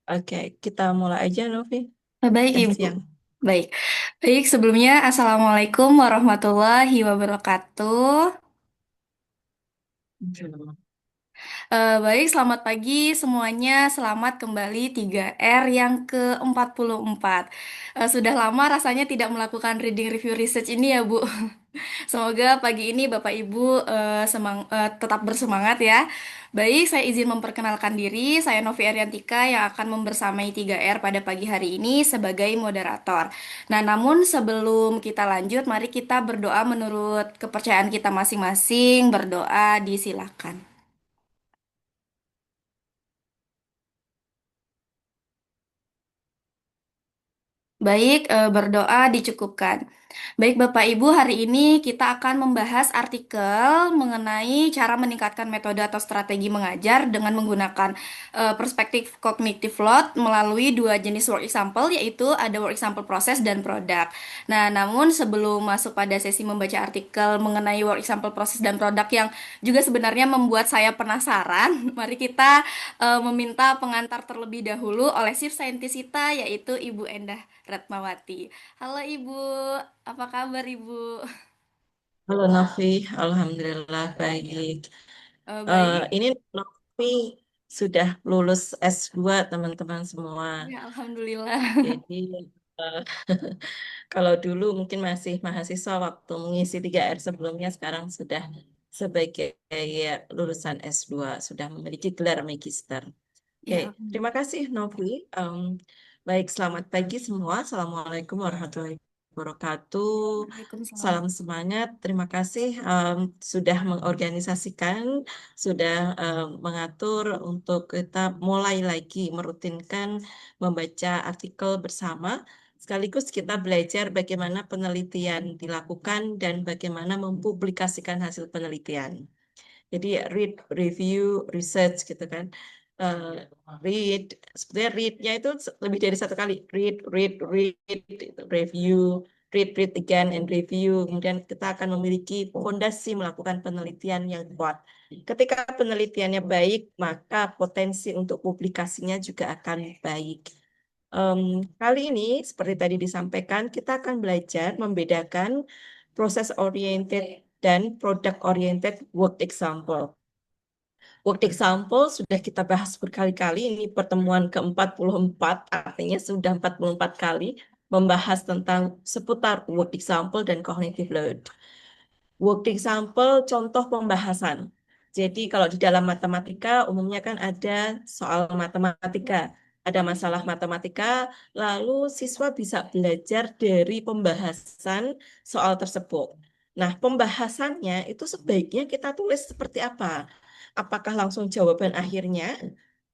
Oke, kita mulai aja, Novi. Baik, Udah Ibu. siang. Baik. Baik, sebelumnya Assalamualaikum warahmatullahi wabarakatuh. Baik, selamat pagi semuanya. Selamat kembali 3R yang ke-44. Sudah lama rasanya tidak melakukan reading review research ini ya, Bu. Semoga pagi ini Bapak Ibu tetap bersemangat ya. Baik, saya izin memperkenalkan diri. Saya Novi Ariantika yang akan membersamai 3R pada pagi hari ini sebagai moderator. Nah, namun sebelum kita lanjut, mari kita berdoa menurut kepercayaan kita masing-masing. Berdoa disilakan. Baik, berdoa dicukupkan. Baik, Bapak Ibu, hari ini kita akan membahas artikel mengenai cara meningkatkan metode atau strategi mengajar dengan menggunakan perspektif cognitive load melalui dua jenis work example, yaitu ada work example proses dan produk. Nah, namun sebelum masuk pada sesi membaca artikel mengenai work example proses dan produk yang juga sebenarnya membuat saya penasaran, mari kita meminta pengantar terlebih dahulu oleh Chief Scientist kita, yaitu Ibu Endah Ratmawati. Halo Ibu, apa kabar Ibu? Halo, Novi. Alhamdulillah, baik. Baik, Ini Novi sudah lulus S2, teman-teman semua. ya Alhamdulillah. Jadi, eh, kalau dulu mungkin masih mahasiswa waktu mengisi 3R sebelumnya, sekarang sudah sebagai lulusan S2, sudah memiliki gelar magister. Oke, Ya, terima kasih Novi. Em, Baik, selamat pagi semua. Assalamualaikum warahmatullahi wabarakatuh. Waalaikumsalam. Salam semangat. Terima kasih sudah mengorganisasikan, sudah mengatur untuk kita mulai lagi merutinkan membaca artikel bersama. Sekaligus kita belajar bagaimana penelitian dilakukan dan bagaimana mempublikasikan hasil penelitian. Jadi read, review, research gitu kan. Eh, Read, sebenarnya read-nya itu lebih dari satu kali. Read, itu review, read again, and review. Kemudian kita akan memiliki fondasi melakukan penelitian yang kuat. Ketika penelitiannya baik, maka potensi untuk publikasinya juga akan baik. Em, Kali ini, seperti tadi disampaikan, kita akan belajar membedakan proses oriented dan product oriented work example. Work example sudah kita bahas berkali-kali, ini pertemuan ke-44, artinya sudah 44 kali membahas tentang seputar work example dan cognitive load. Work example contoh pembahasan. Jadi kalau di dalam matematika umumnya kan ada soal matematika, ada masalah matematika, lalu siswa bisa belajar dari pembahasan soal tersebut. Nah, pembahasannya itu sebaiknya kita tulis seperti apa? Apakah langsung jawaban akhirnya,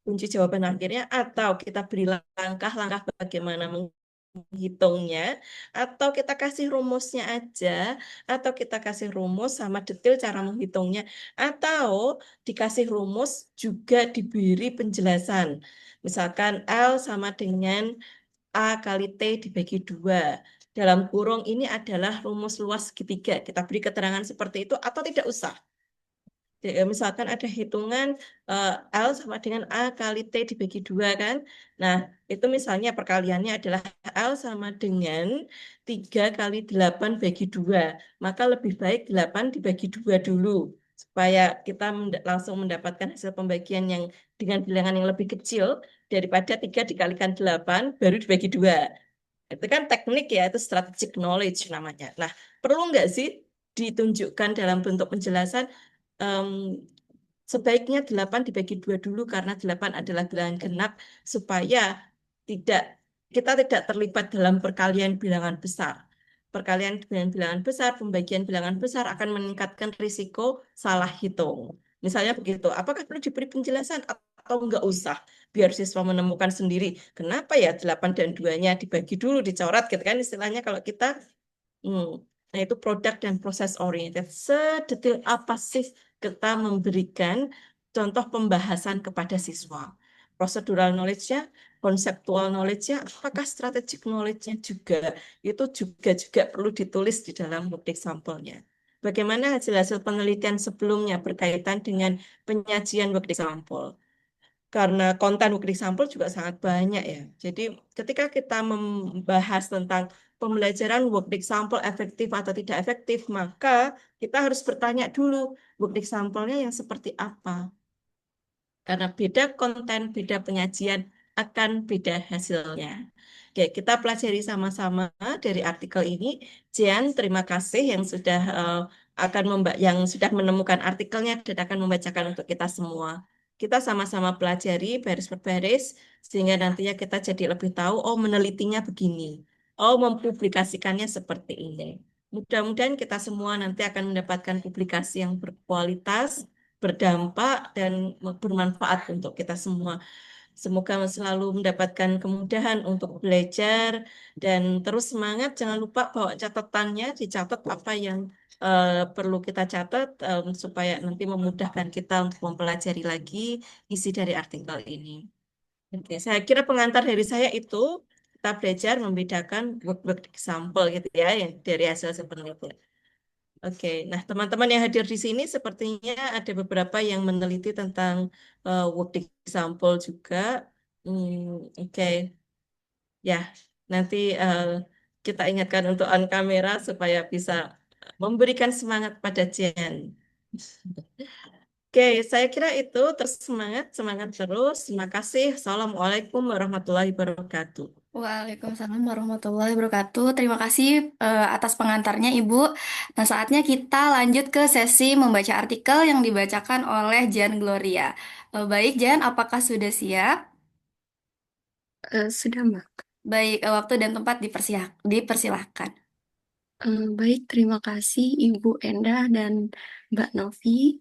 kunci jawaban akhirnya, atau kita beri langkah-langkah bagaimana menghitungnya, atau kita kasih rumusnya aja, atau kita kasih rumus sama detail cara menghitungnya, atau dikasih rumus juga diberi penjelasan. Misalkan L sama dengan A kali T dibagi 2. Dalam kurung ini adalah rumus luas segitiga. Kita beri keterangan seperti itu atau tidak usah. Misalkan ada hitungan L sama dengan A kali T dibagi 2 kan. Nah, itu misalnya perkaliannya adalah L sama dengan 3 kali 8 bagi 2. Maka lebih baik 8 dibagi 2 dulu. Supaya kita langsung mendapatkan hasil pembagian yang dengan bilangan yang lebih kecil daripada 3 dikalikan 8 baru dibagi 2. Itu kan teknik ya, itu strategic knowledge namanya. Nah, perlu nggak sih ditunjukkan dalam bentuk penjelasan? Em, Sebaiknya 8 dibagi 2 dulu karena 8 adalah bilangan genap supaya tidak kita tidak terlibat dalam perkalian bilangan besar. Perkalian dengan bilangan besar, pembagian bilangan besar akan meningkatkan risiko salah hitung. Misalnya begitu, apakah perlu diberi penjelasan atau enggak usah? Biar siswa menemukan sendiri, kenapa ya 8 dan 2-nya dibagi dulu, dicoret gitu kan istilahnya kalau kita. Hmm. Nah, itu produk dan proses oriented. Sedetail apa sih kita memberikan contoh pembahasan kepada siswa? Procedural knowledge-nya, konseptual knowledge-nya, apakah strategic knowledge-nya juga? Itu juga perlu ditulis di dalam work example-nya. Bagaimana hasil-hasil penelitian sebelumnya berkaitan dengan penyajian work example? karena konten work example juga sangat banyak ya. Jadi ketika kita membahas tentang pembelajaran work example efektif atau tidak efektif, maka kita harus bertanya dulu work example-nya yang seperti apa. Karena beda konten, beda penyajian akan beda hasilnya. Oke, kita pelajari sama-sama dari artikel ini. Jian, terima kasih yang sudah yang sudah menemukan artikelnya dan akan membacakan untuk kita semua. Kita sama-sama pelajari baris per baris sehingga nantinya kita jadi lebih tahu, oh menelitinya begini, oh mempublikasikannya seperti ini. Mudah-mudahan kita semua nanti akan mendapatkan publikasi yang berkualitas, berdampak, dan bermanfaat untuk kita semua. Semoga selalu mendapatkan kemudahan untuk belajar dan terus semangat. Jangan lupa bawa catatannya, dicatat apa yang perlu kita catat supaya nanti memudahkan kita untuk mempelajari lagi isi dari artikel ini. Oke, saya kira pengantar dari saya itu kita belajar membedakan work example gitu ya yang dari hasil penelitian. Oke, nah teman-teman yang hadir di sini sepertinya ada beberapa yang meneliti tentang work example juga. Oke, ya nanti kita ingatkan untuk on kamera supaya bisa memberikan semangat pada Jen. Oke, saya kira itu terus semangat, semangat terus. Terima kasih. Assalamualaikum warahmatullahi wabarakatuh. Waalaikumsalam warahmatullahi wabarakatuh. Terima kasih atas pengantarnya, Ibu. Nah, saatnya kita lanjut ke sesi membaca artikel yang dibacakan oleh Jan Gloria. Baik, Jan, apakah sudah siap? Sudah, Mbak. Baik, waktu dan tempat dipersilahkan. Baik, terima kasih Ibu Endah dan Mbak Novi.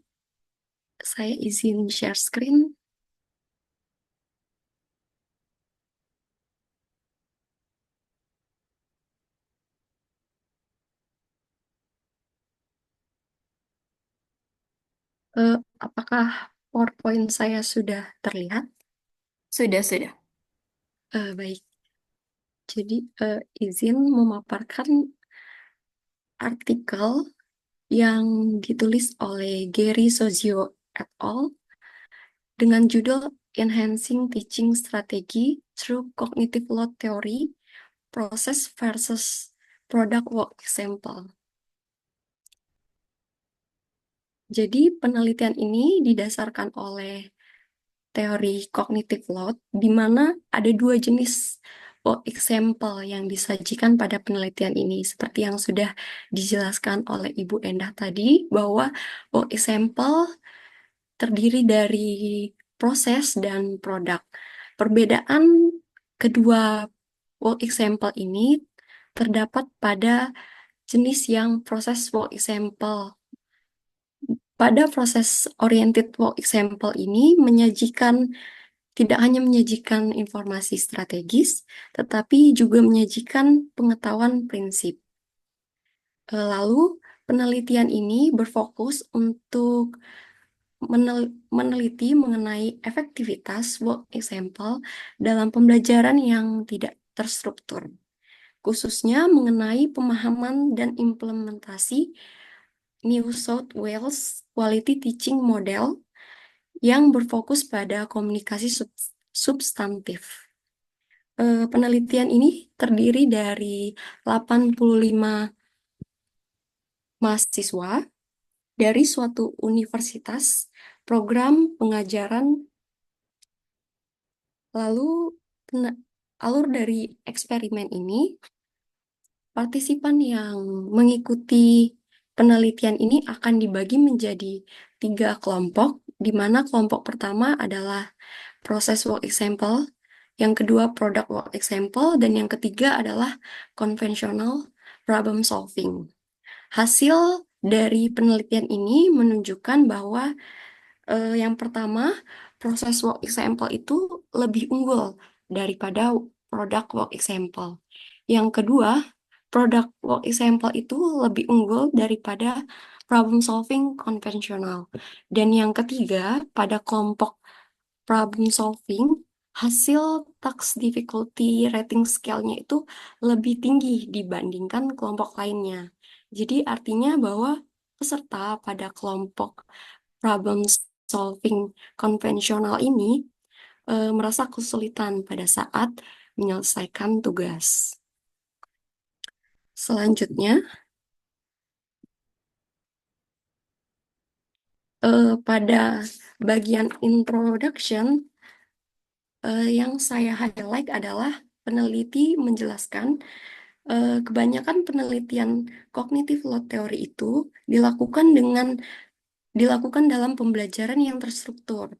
Saya izin share screen. Apakah PowerPoint saya sudah terlihat? Sudah, sudah. Baik, jadi izin memaparkan artikel yang ditulis oleh Gary Sozio et al. Dengan judul Enhancing Teaching Strategy Through Cognitive Load Theory, Process versus Product Work Example. Jadi penelitian ini didasarkan oleh teori cognitive load, di mana ada dua jenis example yang disajikan pada penelitian ini. Seperti yang sudah dijelaskan oleh Ibu Endah tadi, bahwa example terdiri dari proses dan produk. Perbedaan kedua work example ini terdapat pada jenis yang proses work example. Pada proses oriented work example ini tidak hanya menyajikan informasi strategis, tetapi juga menyajikan pengetahuan prinsip. Lalu penelitian ini berfokus untuk meneliti mengenai efektivitas work example dalam pembelajaran yang tidak terstruktur, khususnya mengenai pemahaman dan implementasi New South Wales Quality Teaching Model yang berfokus pada komunikasi substantif. Penelitian ini terdiri dari 85 mahasiswa dari suatu universitas, program pengajaran, lalu alur dari eksperimen ini, partisipan yang mengikuti penelitian ini akan dibagi menjadi 3 kelompok, di mana kelompok pertama adalah proses work example, yang kedua product work example, dan yang ketiga adalah conventional problem solving. Hasil dari penelitian ini menunjukkan bahwa yang pertama, proses work example itu lebih unggul daripada product work example. Yang kedua, product work example itu lebih unggul daripada problem solving konvensional. Dan yang ketiga, pada kelompok problem solving, hasil task difficulty rating scale-nya itu lebih tinggi dibandingkan kelompok lainnya. Jadi artinya bahwa peserta pada kelompok problem solving konvensional ini merasa kesulitan pada saat menyelesaikan tugas. Selanjutnya, pada bagian introduction, yang saya highlight adalah peneliti menjelaskan kebanyakan penelitian cognitive load theory itu dilakukan dalam pembelajaran yang terstruktur.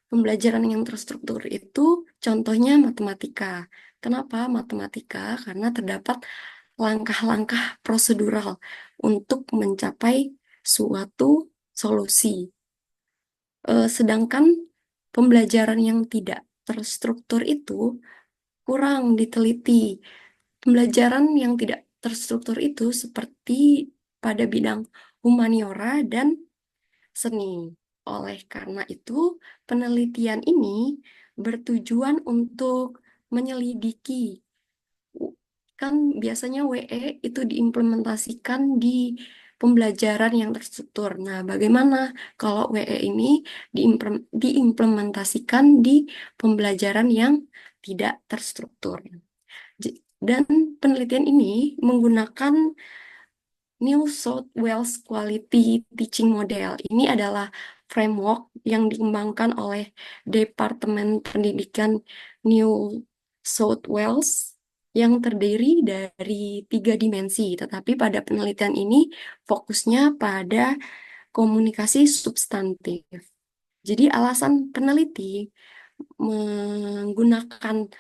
Pembelajaran yang terstruktur itu contohnya matematika. Kenapa matematika? Karena terdapat langkah-langkah prosedural untuk mencapai suatu solusi. Sedangkan pembelajaran yang tidak terstruktur itu kurang diteliti. Pembelajaran yang tidak terstruktur itu seperti pada bidang humaniora dan seni. Oleh karena itu, penelitian ini bertujuan untuk menyelidiki. Kan biasanya WE itu diimplementasikan di pembelajaran yang terstruktur. Nah, bagaimana kalau WE ini diimplementasikan di pembelajaran yang tidak terstruktur? Dan penelitian ini menggunakan New South Wales Quality Teaching Model. Ini adalah framework yang dikembangkan oleh Departemen Pendidikan New South Wales yang terdiri dari 3 dimensi. Tetapi pada penelitian ini fokusnya pada komunikasi substantif. Jadi alasan peneliti menggunakan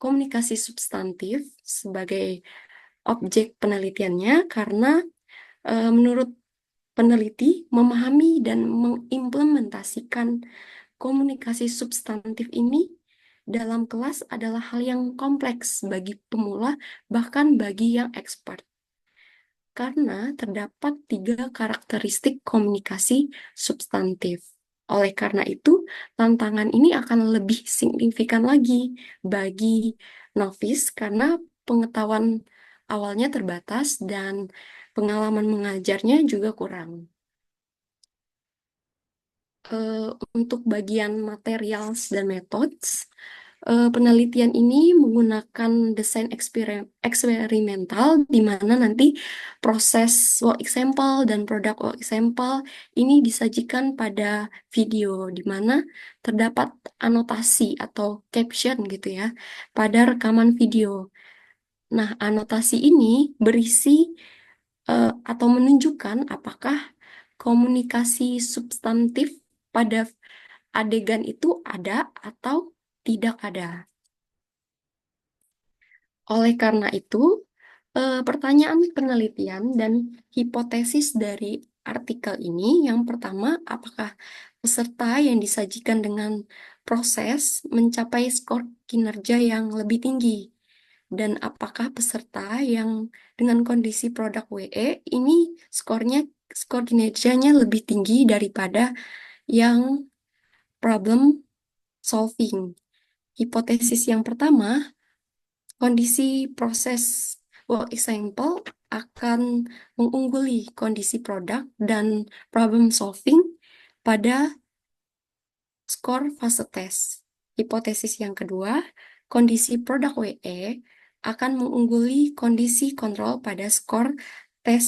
komunikasi substantif sebagai objek penelitiannya karena menurut peneliti memahami dan mengimplementasikan komunikasi substantif ini dalam kelas adalah hal yang kompleks bagi pemula, bahkan bagi yang expert. Karena terdapat 3 karakteristik komunikasi substantif. Oleh karena itu, tantangan ini akan lebih signifikan lagi bagi novice karena pengetahuan awalnya terbatas dan pengalaman mengajarnya juga kurang. Untuk bagian materials dan methods, penelitian ini menggunakan desain eksperimental di mana nanti proses work example dan produk work example ini disajikan pada video di mana terdapat anotasi atau caption gitu ya pada rekaman video. Nah, anotasi ini berisi atau menunjukkan apakah komunikasi substantif pada adegan itu ada atau tidak ada. Oleh karena itu, pertanyaan penelitian dan hipotesis dari artikel ini, yang pertama, apakah peserta yang disajikan dengan proses mencapai skor kinerja yang lebih tinggi? Dan apakah peserta yang dengan kondisi produk WE ini skor kinerjanya lebih tinggi daripada yang problem solving? Hipotesis yang pertama, kondisi proses work example akan mengungguli kondisi produk dan problem solving pada skor fase tes. Hipotesis yang kedua, kondisi produk WE akan mengungguli kondisi kontrol pada skor tes.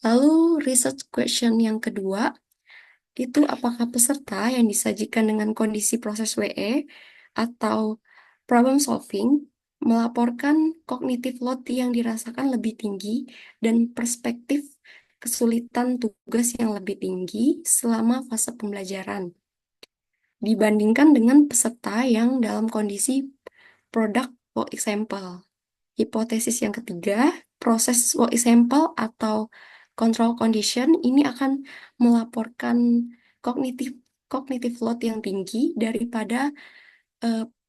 Lalu research question yang kedua, itu apakah peserta yang disajikan dengan kondisi proses WE atau problem solving melaporkan cognitive load yang dirasakan lebih tinggi dan perspektif kesulitan tugas yang lebih tinggi selama fase pembelajaran dibandingkan dengan peserta yang dalam kondisi product work example. Hipotesis yang ketiga, proses work example atau control condition ini akan melaporkan kognitif cognitive load yang tinggi daripada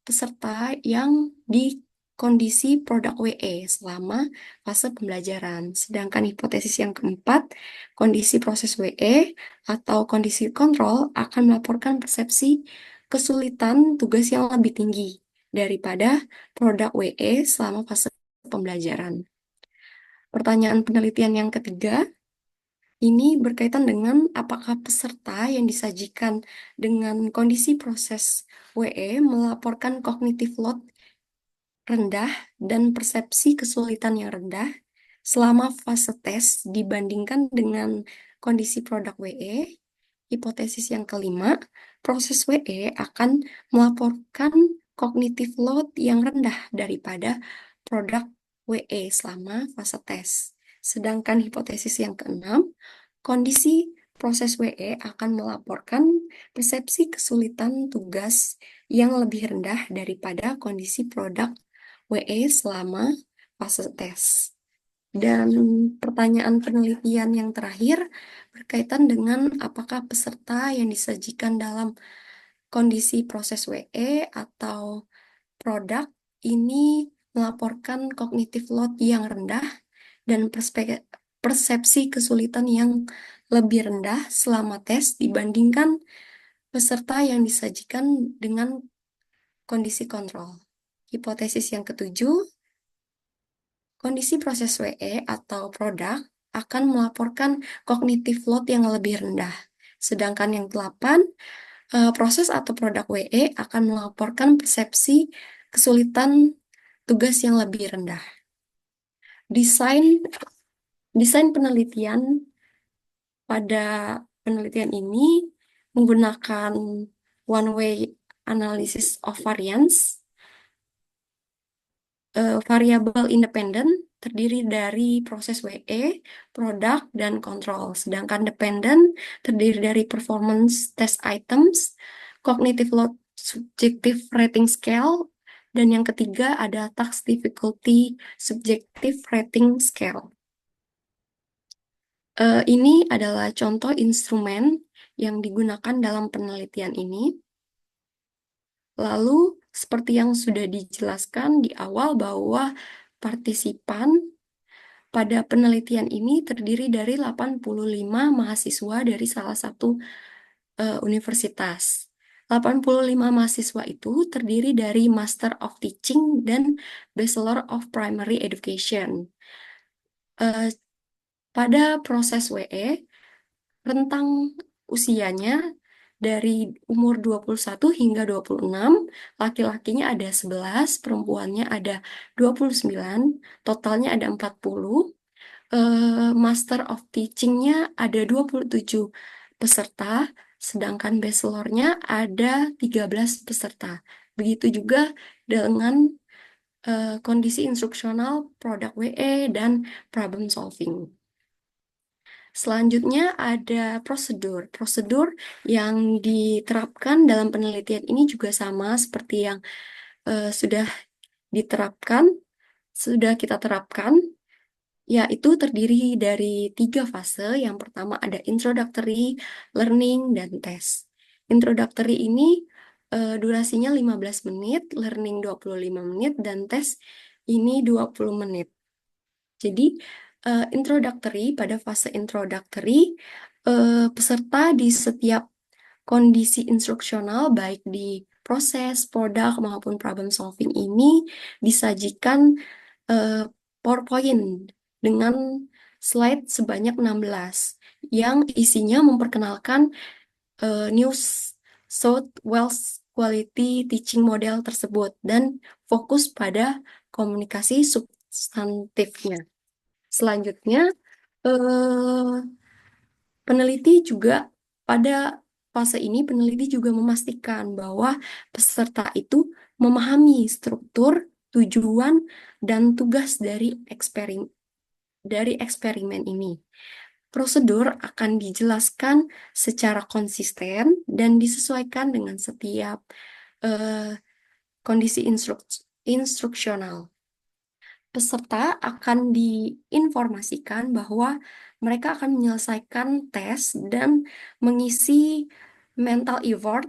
peserta yang di kondisi produk WE selama fase pembelajaran. Sedangkan hipotesis yang keempat, kondisi proses WE atau kondisi kontrol akan melaporkan persepsi kesulitan tugas yang lebih tinggi daripada produk WE selama fase pembelajaran. Pertanyaan penelitian yang ketiga, Ini berkaitan dengan apakah peserta yang disajikan dengan kondisi proses WE melaporkan cognitive load rendah dan persepsi kesulitan yang rendah selama fase tes dibandingkan dengan kondisi produk WE. Hipotesis yang kelima, proses WE akan melaporkan cognitive load yang rendah daripada produk WE selama fase tes. Sedangkan hipotesis yang keenam, kondisi proses WE akan melaporkan persepsi kesulitan tugas yang lebih rendah daripada kondisi produk WE selama fase tes. Dan pertanyaan penelitian yang terakhir berkaitan dengan apakah peserta yang disajikan dalam kondisi proses WE atau produk ini melaporkan cognitive load yang rendah dan persepsi kesulitan yang lebih rendah selama tes dibandingkan peserta yang disajikan dengan kondisi kontrol. Hipotesis yang ketujuh, kondisi proses WE atau produk akan melaporkan cognitive load yang lebih rendah. Sedangkan yang delapan, proses atau produk WE akan melaporkan persepsi kesulitan tugas yang lebih rendah. Desain penelitian pada penelitian ini menggunakan one way analysis of variance, variabel independen terdiri dari proses WE, produk, dan kontrol. Sedangkan dependen terdiri dari performance test items, cognitive load subjective rating scale, dan yang ketiga ada task difficulty subjective rating scale. Ini adalah contoh instrumen yang digunakan dalam penelitian ini. Lalu, seperti yang sudah dijelaskan di awal bahwa partisipan pada penelitian ini terdiri dari 85 mahasiswa dari salah satu universitas. 85 mahasiswa itu terdiri dari Master of Teaching dan Bachelor of Primary Education. Pada proses WE, rentang usianya dari umur 21 hingga 26, laki-lakinya ada 11, perempuannya ada 29, totalnya ada 40. Master of Teaching-nya ada 27 peserta, sedangkan bachelornya ada 13 peserta. Begitu juga dengan kondisi instruksional, produk WE, dan problem solving. Selanjutnya ada prosedur. Prosedur yang diterapkan dalam penelitian ini juga sama seperti yang sudah kita terapkan, yaitu terdiri dari 3 fase. Yang pertama ada introductory, learning, dan tes. Introductory ini durasinya 15 menit, learning 25 menit, dan tes ini 20 menit. Jadi, pada fase introductory, peserta di setiap kondisi instruksional, baik di proses, produk, maupun problem solving ini disajikan PowerPoint dengan slide sebanyak 16 yang isinya memperkenalkan New South Wales Quality Teaching Model tersebut dan fokus pada komunikasi substantifnya. Selanjutnya, pada fase ini peneliti juga memastikan bahwa peserta itu memahami struktur, tujuan, dan tugas dari eksperimen ini. Prosedur akan dijelaskan secara konsisten dan disesuaikan dengan setiap kondisi instruksional. Peserta akan diinformasikan bahwa mereka akan menyelesaikan tes dan mengisi mental effort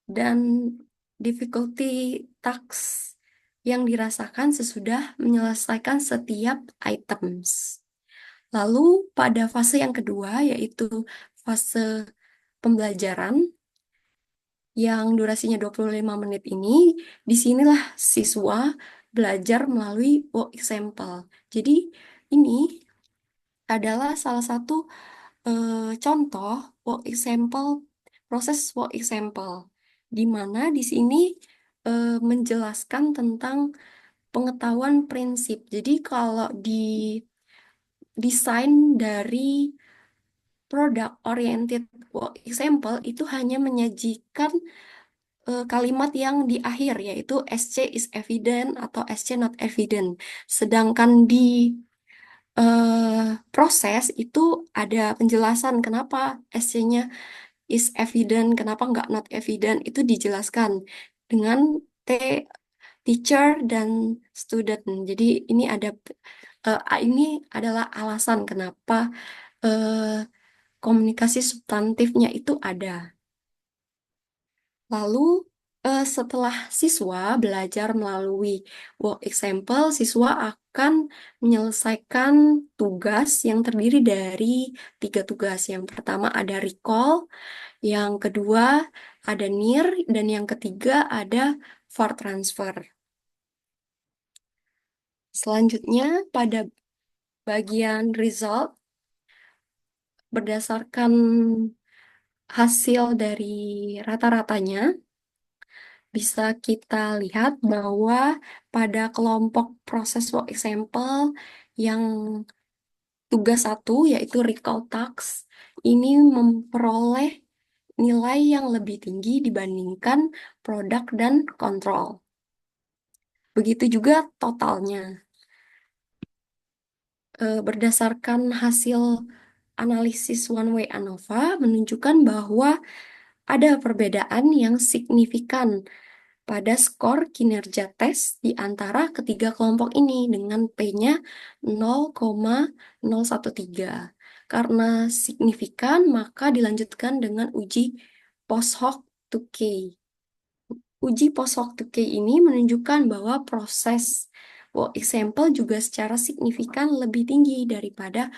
dan difficulty tasks yang dirasakan sesudah menyelesaikan setiap items. Lalu pada fase yang kedua, yaitu fase pembelajaran yang durasinya 25 menit ini, disinilah siswa belajar melalui work example. Jadi ini adalah salah satu contoh work example, proses work example, di mana di sini menjelaskan tentang pengetahuan prinsip. Jadi kalau di desain dari product oriented work example itu hanya menyajikan kalimat yang di akhir yaitu SC is evident atau SC not evident. Sedangkan di proses itu ada penjelasan kenapa SC-nya is evident, kenapa nggak not evident, itu dijelaskan dengan T teacher dan student. Jadi ini adalah alasan kenapa eh, komunikasi substantifnya itu ada. Lalu setelah siswa belajar melalui work example, siswa akan menyelesaikan tugas yang terdiri dari 3 tugas. Yang pertama ada recall, yang kedua ada near, dan yang ketiga ada for transfer. Selanjutnya pada bagian result, berdasarkan hasil dari rata-ratanya, bisa kita lihat bahwa pada kelompok proses work example yang tugas 1 yaitu recall task ini memperoleh nilai yang lebih tinggi dibandingkan produk dan kontrol. Begitu juga totalnya. Berdasarkan hasil analisis one way ANOVA menunjukkan bahwa ada perbedaan yang signifikan pada skor kinerja tes di antara ketiga kelompok ini dengan P-nya 0,013. Karena signifikan, maka dilanjutkan dengan uji post hoc 2K. Uji post hoc 2K ini menunjukkan bahwa proses work example juga secara signifikan lebih tinggi daripada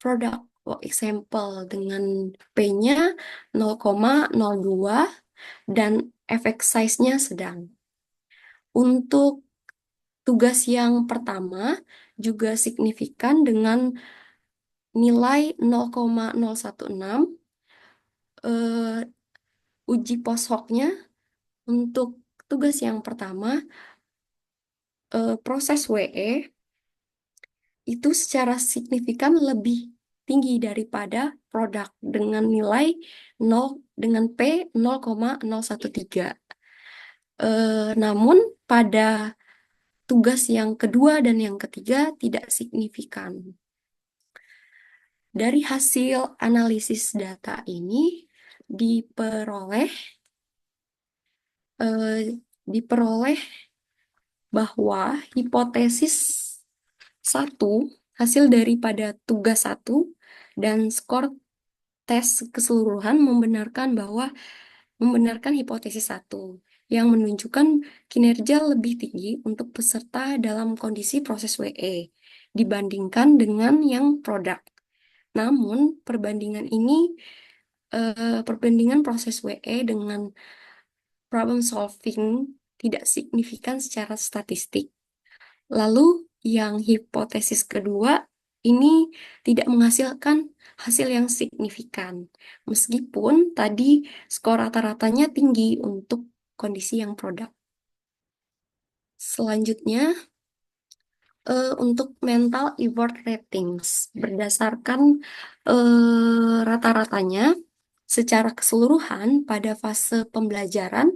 produk work example dengan P-nya 0,02 dan effect size-nya sedang. Untuk tugas yang pertama juga signifikan dengan nilai 0,016. Uji post hoc-nya untuk tugas yang pertama, proses WE itu secara signifikan lebih tinggi daripada produk dengan nilai 0 dengan P 0,013. Namun pada tugas yang kedua dan yang ketiga tidak signifikan. Dari hasil analisis data ini diperoleh diperoleh bahwa hipotesis 1, hasil daripada tugas 1 dan skor tes keseluruhan membenarkan hipotesis 1 yang menunjukkan kinerja lebih tinggi untuk peserta dalam kondisi proses WE dibandingkan dengan yang produk. Namun perbandingan proses WE dengan problem solving tidak signifikan secara statistik. Lalu yang hipotesis kedua ini tidak menghasilkan hasil yang signifikan. Meskipun tadi skor rata-ratanya tinggi untuk kondisi yang produk. Selanjutnya, untuk mental effort ratings berdasarkan rata-ratanya secara keseluruhan pada fase pembelajaran,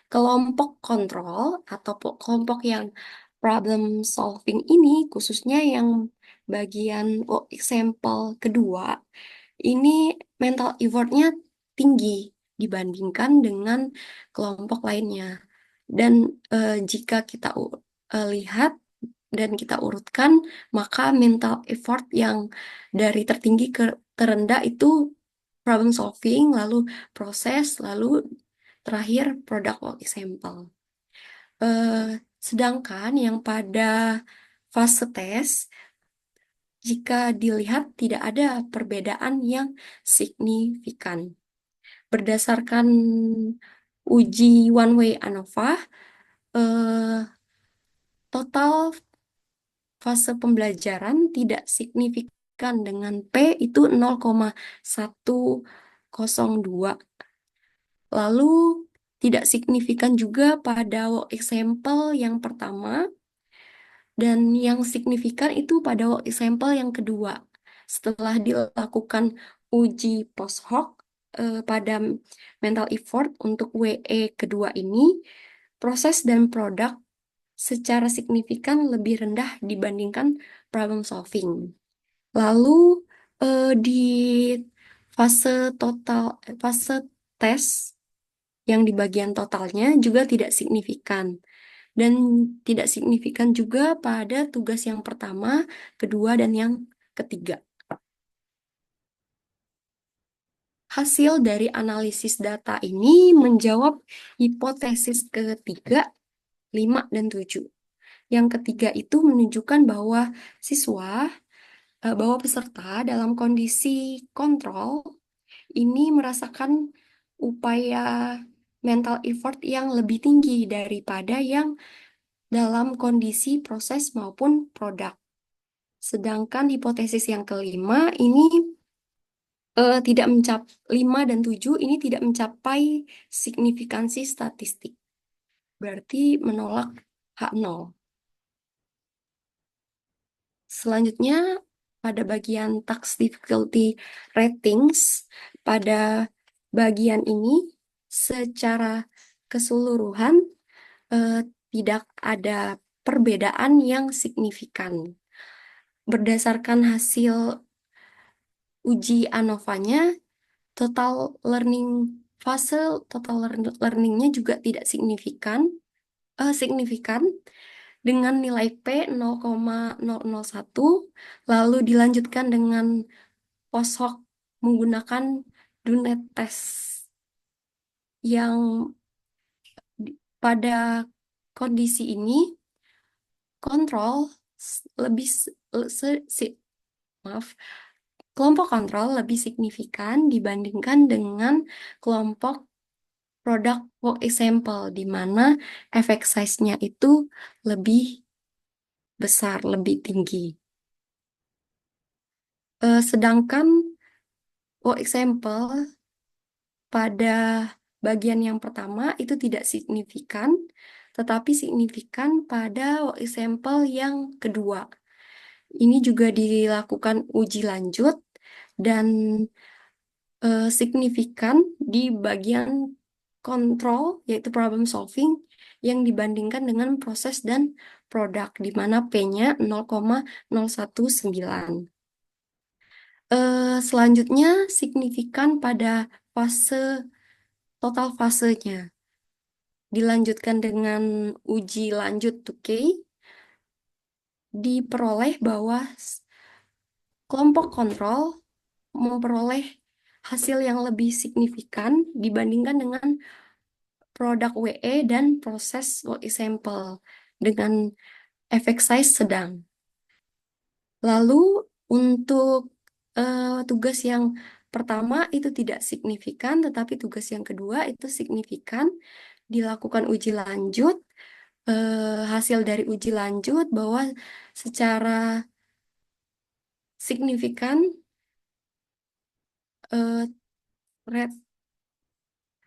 kelompok kontrol atau kelompok yang problem solving ini khususnya yang bagian example kedua ini mental effortnya tinggi dibandingkan dengan kelompok lainnya. Dan jika kita lihat dan kita urutkan, maka mental effort yang dari tertinggi ke terendah itu problem solving, lalu proses, lalu terakhir product work example. Sedangkan yang pada fase tes, jika dilihat tidak ada perbedaan yang signifikan. Berdasarkan uji one way ANOVA, total fase pembelajaran tidak signifikan signifikan dengan P itu 0,102. Lalu tidak signifikan juga pada work example yang pertama dan yang signifikan itu pada work example yang kedua. Setelah dilakukan uji post hoc pada mental effort untuk WE kedua ini, proses dan produk secara signifikan lebih rendah dibandingkan problem solving. Lalu di fase fase tes yang di bagian totalnya juga tidak signifikan dan tidak signifikan juga pada tugas yang pertama, kedua, dan yang ketiga. Hasil dari analisis data ini menjawab hipotesis ketiga, 5, dan 7. Yang ketiga itu menunjukkan bahwa bahwa peserta dalam kondisi kontrol ini merasakan upaya mental effort yang lebih tinggi daripada yang dalam kondisi proses maupun produk. Sedangkan hipotesis yang kelima ini tidak mencapai 5 dan 7 ini tidak mencapai signifikansi statistik. Berarti menolak H0. Selanjutnya pada bagian task difficulty ratings, pada bagian ini secara keseluruhan tidak ada perbedaan yang signifikan. Berdasarkan hasil uji ANOVA-nya, total learning fase total learning-nya juga tidak signifikan dengan nilai P 0,001, lalu dilanjutkan dengan post hoc menggunakan Dunet test yang pada kondisi ini kontrol lebih maaf, kelompok kontrol lebih signifikan dibandingkan dengan kelompok produk work example, di mana efek size-nya itu lebih besar, lebih tinggi. Sedangkan work example pada bagian yang pertama itu tidak signifikan, tetapi signifikan pada work example yang kedua. Ini juga dilakukan uji lanjut dan signifikan di bagian kontrol, yaitu problem solving, yang dibandingkan dengan proses dan produk, di mana P-nya 0,019. Selanjutnya, signifikan pada total fasenya. Dilanjutkan dengan uji lanjut 2K, diperoleh bahwa kelompok kontrol memperoleh hasil yang lebih signifikan dibandingkan dengan produk WE dan proses work example dengan efek size sedang. Lalu untuk tugas yang pertama itu tidak signifikan, tetapi tugas yang kedua itu signifikan. Dilakukan uji lanjut, hasil dari uji lanjut bahwa secara signifikan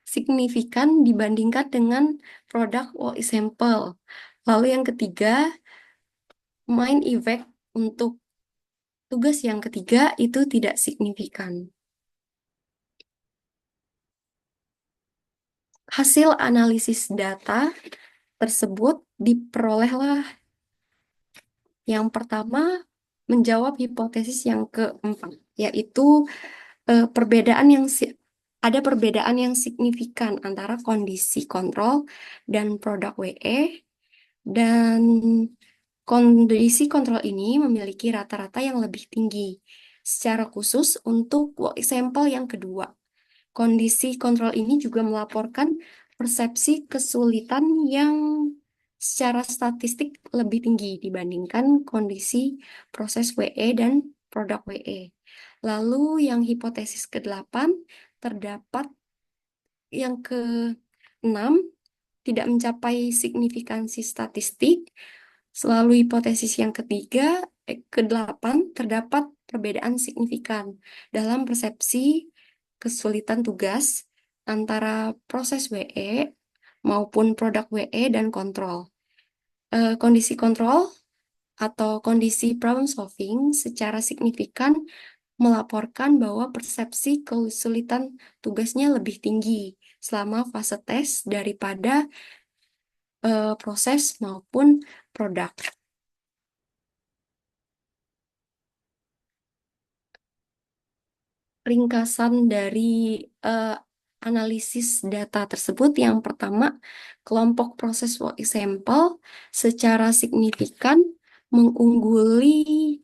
signifikan dibandingkan dengan produk work example. Lalu yang ketiga, main effect untuk tugas yang ketiga itu tidak signifikan. Hasil analisis data tersebut diperolehlah yang pertama menjawab hipotesis yang keempat, yaitu ada perbedaan yang signifikan antara kondisi kontrol dan produk WE, dan kondisi kontrol ini memiliki rata-rata yang lebih tinggi, secara khusus untuk work example yang kedua. Kondisi kontrol ini juga melaporkan persepsi kesulitan yang secara statistik lebih tinggi dibandingkan kondisi proses WE dan produk WE. Lalu yang hipotesis ke-8 terdapat yang ke-6 tidak mencapai signifikansi statistik. Selalu hipotesis yang ke-8 terdapat perbedaan signifikan dalam persepsi kesulitan tugas antara proses WE maupun produk WE dan kontrol. Kondisi kontrol atau kondisi problem solving secara signifikan melaporkan bahwa persepsi kesulitan tugasnya lebih tinggi selama fase tes daripada proses maupun produk. Ringkasan dari eh, analisis data tersebut, yang pertama, kelompok proses work example secara signifikan mengungguli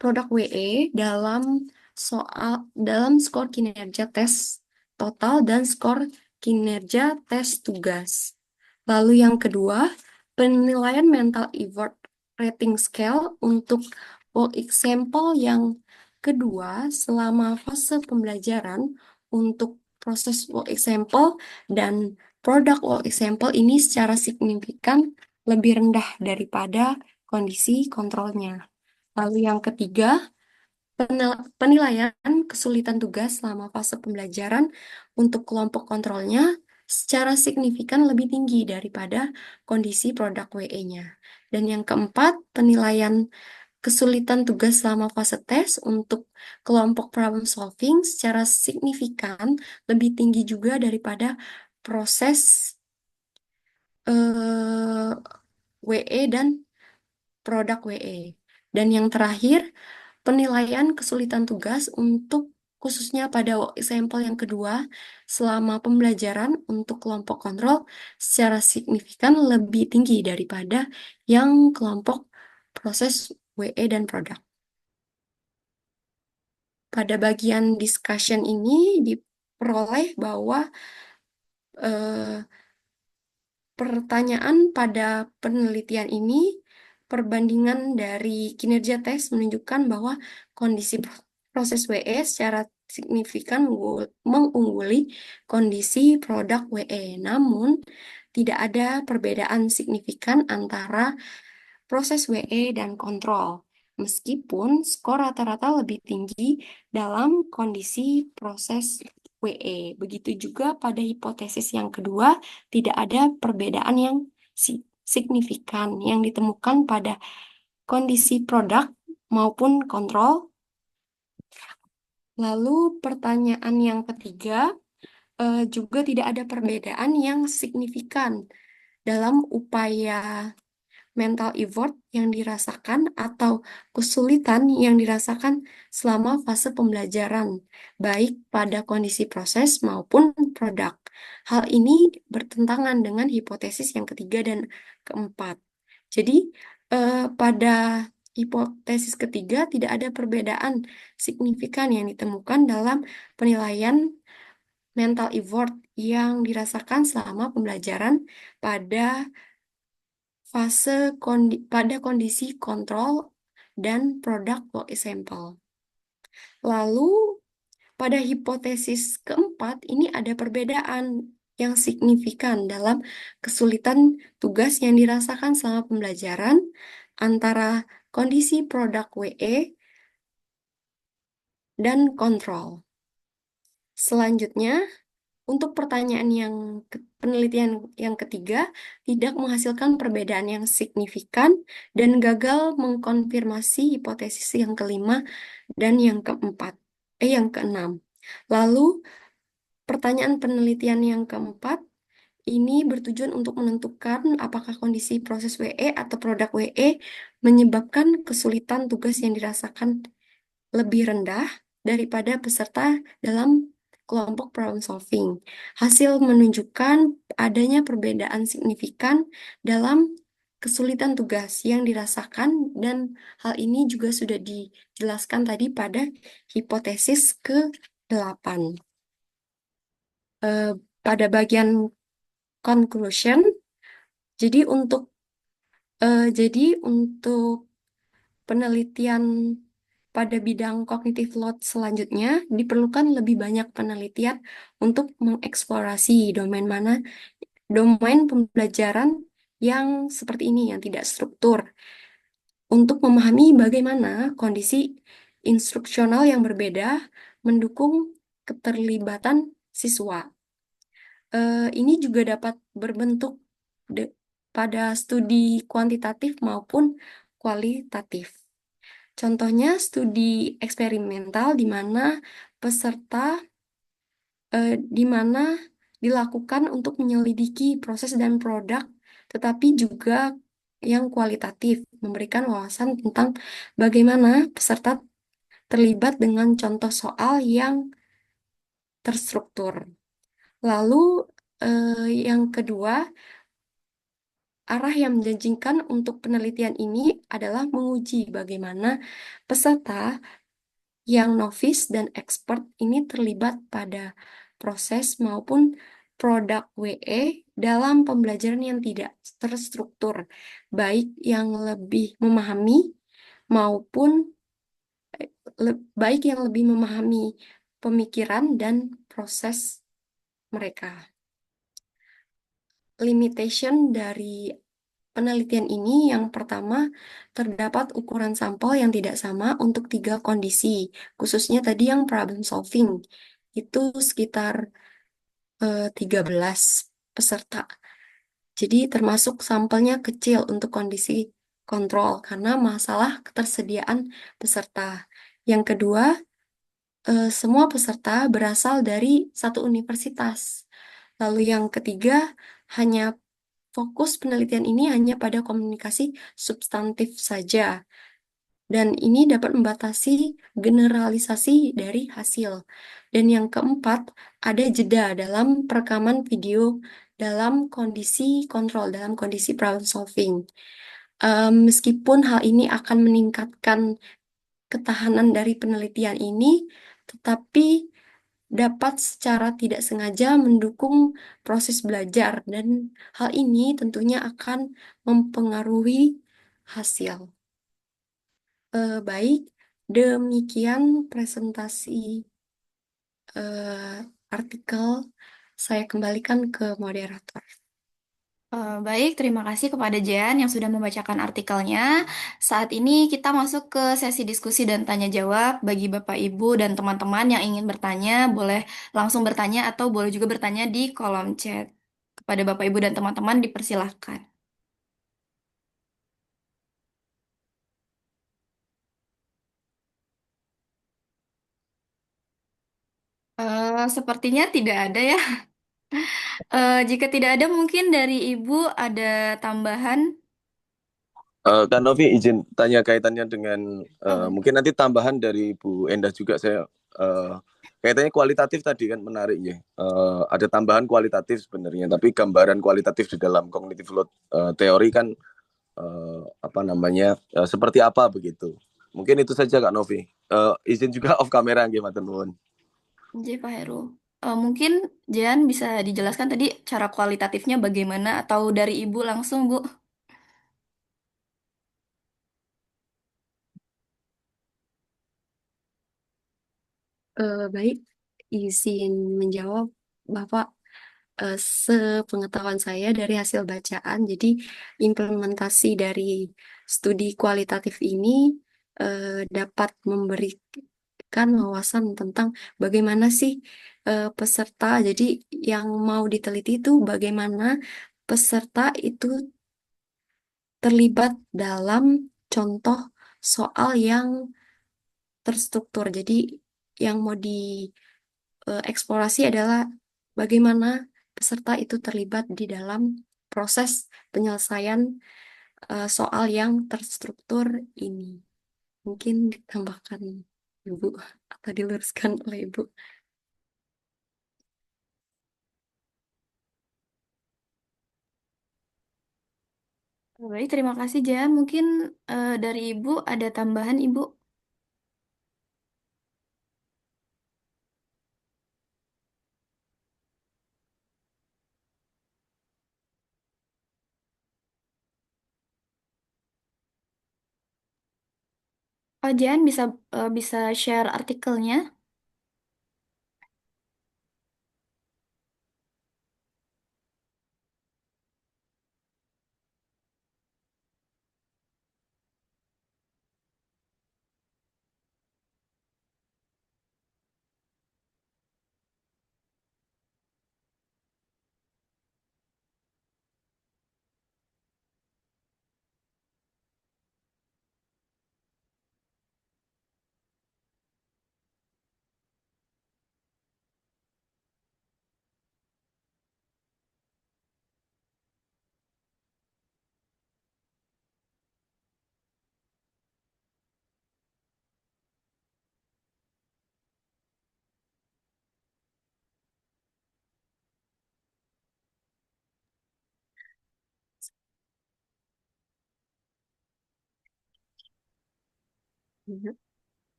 produk WE dalam skor kinerja tes total dan skor kinerja tes tugas. Lalu yang kedua, penilaian mental effort rating scale untuk work example yang kedua selama fase pembelajaran untuk proses work example dan produk work example ini secara signifikan lebih rendah daripada kondisi kontrolnya. Lalu yang ketiga, penilaian kesulitan tugas selama fase pembelajaran untuk kelompok kontrolnya secara signifikan lebih tinggi daripada kondisi produk WE-nya. Dan yang keempat, penilaian kesulitan tugas selama fase tes untuk kelompok problem solving secara signifikan lebih tinggi juga daripada proses WE dan produk WE. Dan yang terakhir, penilaian kesulitan tugas untuk khususnya pada sampel yang kedua selama pembelajaran untuk kelompok kontrol secara signifikan lebih tinggi daripada yang kelompok proses WE dan produk. Pada bagian discussion ini diperoleh bahwa pertanyaan pada penelitian ini, perbandingan dari kinerja tes menunjukkan bahwa kondisi proses WE secara signifikan mengungguli kondisi produk WE. Namun, tidak ada perbedaan signifikan antara proses WE dan kontrol. Meskipun skor rata-rata lebih tinggi dalam kondisi proses WE. Begitu juga pada hipotesis yang kedua, tidak ada perbedaan yang signifikan yang ditemukan pada kondisi produk maupun kontrol. Lalu pertanyaan yang ketiga, juga tidak ada perbedaan yang signifikan dalam upaya mental effort yang dirasakan atau kesulitan yang dirasakan selama fase pembelajaran, baik pada kondisi proses maupun produk. Hal ini bertentangan dengan hipotesis yang ketiga dan keempat. Jadi, pada hipotesis ketiga tidak ada perbedaan signifikan yang ditemukan dalam penilaian mental effort yang dirasakan selama pembelajaran pada pada kondisi kontrol dan produk work example. Lalu pada hipotesis keempat ini ada perbedaan yang signifikan dalam kesulitan tugas yang dirasakan selama pembelajaran antara kondisi produk WE dan kontrol. Selanjutnya, untuk penelitian yang ketiga tidak menghasilkan perbedaan yang signifikan dan gagal mengkonfirmasi hipotesis yang kelima dan yang keenam. Lalu pertanyaan penelitian yang keempat ini bertujuan untuk menentukan apakah kondisi proses WE atau produk WE menyebabkan kesulitan tugas yang dirasakan lebih rendah daripada peserta dalam kelompok problem solving. Hasil menunjukkan adanya perbedaan signifikan dalam kesulitan tugas yang dirasakan dan hal ini juga sudah dijelaskan tadi pada hipotesis ke-8. Pada bagian conclusion, jadi untuk penelitian pada bidang cognitive load selanjutnya, diperlukan lebih banyak penelitian untuk mengeksplorasi domain pembelajaran yang seperti ini, yang tidak struktur, untuk memahami bagaimana kondisi instruksional yang berbeda mendukung keterlibatan siswa. Ini juga dapat berbentuk pada studi kuantitatif maupun kualitatif. Contohnya studi eksperimental di mana peserta di mana dilakukan untuk menyelidiki proses dan produk, tetapi juga yang kualitatif, memberikan wawasan tentang bagaimana peserta terlibat dengan contoh soal yang terstruktur. Lalu, yang kedua, arah yang menjanjikan untuk penelitian ini adalah menguji bagaimana peserta yang novice dan expert ini terlibat pada proses maupun produk WE dalam pembelajaran yang tidak terstruktur, baik yang lebih memahami maupun baik yang lebih memahami pemikiran dan proses mereka. Limitation dari penelitian ini yang pertama, terdapat ukuran sampel yang tidak sama untuk 3 kondisi, khususnya tadi yang problem solving, itu sekitar 13 peserta. Jadi termasuk sampelnya kecil untuk kondisi kontrol karena masalah ketersediaan peserta. Yang kedua, semua peserta berasal dari satu universitas. Lalu yang ketiga, hanya fokus penelitian ini hanya pada komunikasi substantif saja. Dan ini dapat membatasi generalisasi dari hasil. Dan yang keempat, ada jeda dalam perekaman video dalam kondisi kontrol, dalam kondisi problem solving. Meskipun hal ini akan meningkatkan ketahanan dari penelitian ini, tetapi dapat secara tidak sengaja mendukung proses belajar, dan hal ini tentunya akan mempengaruhi hasil. Baik, demikian presentasi artikel. Saya kembalikan ke moderator. Baik, terima kasih kepada Jan yang sudah membacakan artikelnya. Saat ini kita masuk ke sesi diskusi dan tanya jawab. Bagi Bapak, Ibu, dan teman-teman yang ingin bertanya, boleh langsung bertanya atau boleh juga bertanya di kolom chat. Kepada Bapak, Ibu, dan teman-teman dipersilahkan. Sepertinya tidak ada ya. Jika tidak ada, mungkin dari Ibu ada tambahan. Kak Novi izin tanya kaitannya dengan Oh, mungkin nanti tambahan dari Bu Endah juga saya kaitannya kualitatif tadi kan menarik ya. Ada tambahan kualitatif sebenarnya, tapi gambaran kualitatif di dalam cognitive load teori kan apa namanya seperti apa begitu. Mungkin itu saja Kak Novi. Izin juga off kamera nggih matur nuwun. J. Pak Heru. Mungkin Jan bisa dijelaskan tadi cara kualitatifnya bagaimana atau dari Ibu langsung, Bu? Baik, izin menjawab Bapak. Sepengetahuan saya dari hasil bacaan, jadi implementasi dari studi kualitatif ini dapat memberikan wawasan tentang bagaimana sih peserta. Jadi yang mau diteliti itu bagaimana peserta itu terlibat dalam contoh soal yang terstruktur. Jadi yang mau dieksplorasi adalah bagaimana peserta itu terlibat di dalam proses penyelesaian soal yang terstruktur ini. Mungkin ditambahkan Ibu atau diluruskan oleh Ibu. Baik, terima kasih Jan. Mungkin dari Ibu ada tambahan, Ibu. Oh, Jan bisa share artikelnya.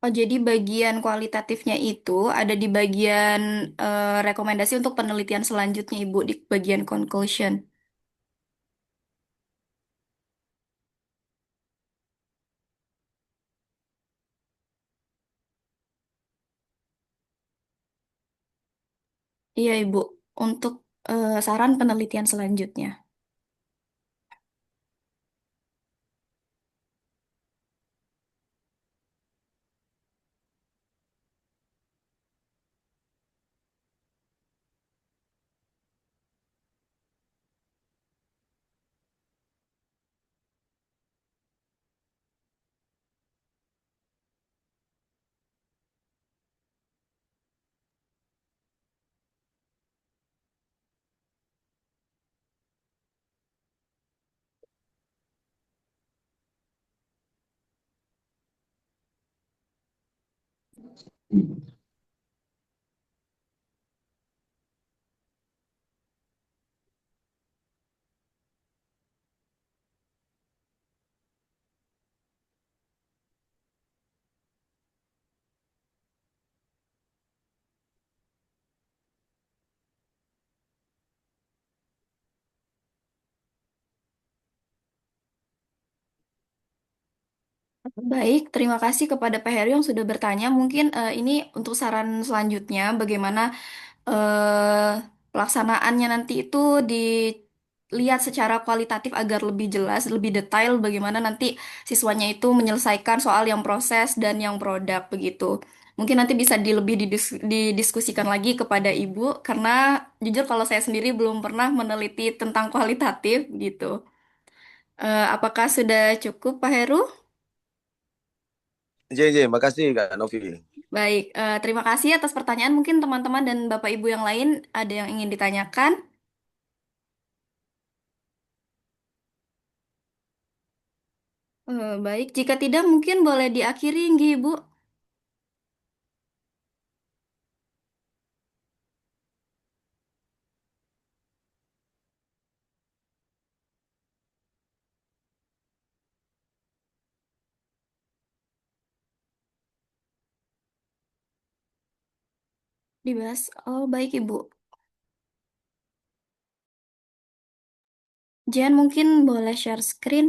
Oh, jadi bagian kualitatifnya itu ada di bagian rekomendasi untuk penelitian selanjutnya, Ibu, di bagian conclusion. Iya, Ibu, untuk saran penelitian selanjutnya. Baik, terima kasih kepada Pak Heru yang sudah bertanya. Mungkin ini untuk saran selanjutnya, bagaimana eh, pelaksanaannya nanti itu dilihat secara kualitatif agar lebih jelas, lebih detail bagaimana nanti siswanya itu menyelesaikan soal yang proses dan yang produk begitu. Mungkin nanti bisa lebih didiskusikan lagi kepada Ibu, karena jujur kalau saya sendiri belum pernah meneliti tentang kualitatif gitu. Apakah sudah cukup, Pak Heru? JJ, makasih Kak Novi. Baik, terima kasih atas pertanyaan. Mungkin teman-teman dan Bapak Ibu yang lain ada yang ingin ditanyakan. Baik, jika tidak mungkin boleh diakhiri, nggih, Ibu. Dibahas. Oh, baik, Ibu. Jan mungkin boleh share screen.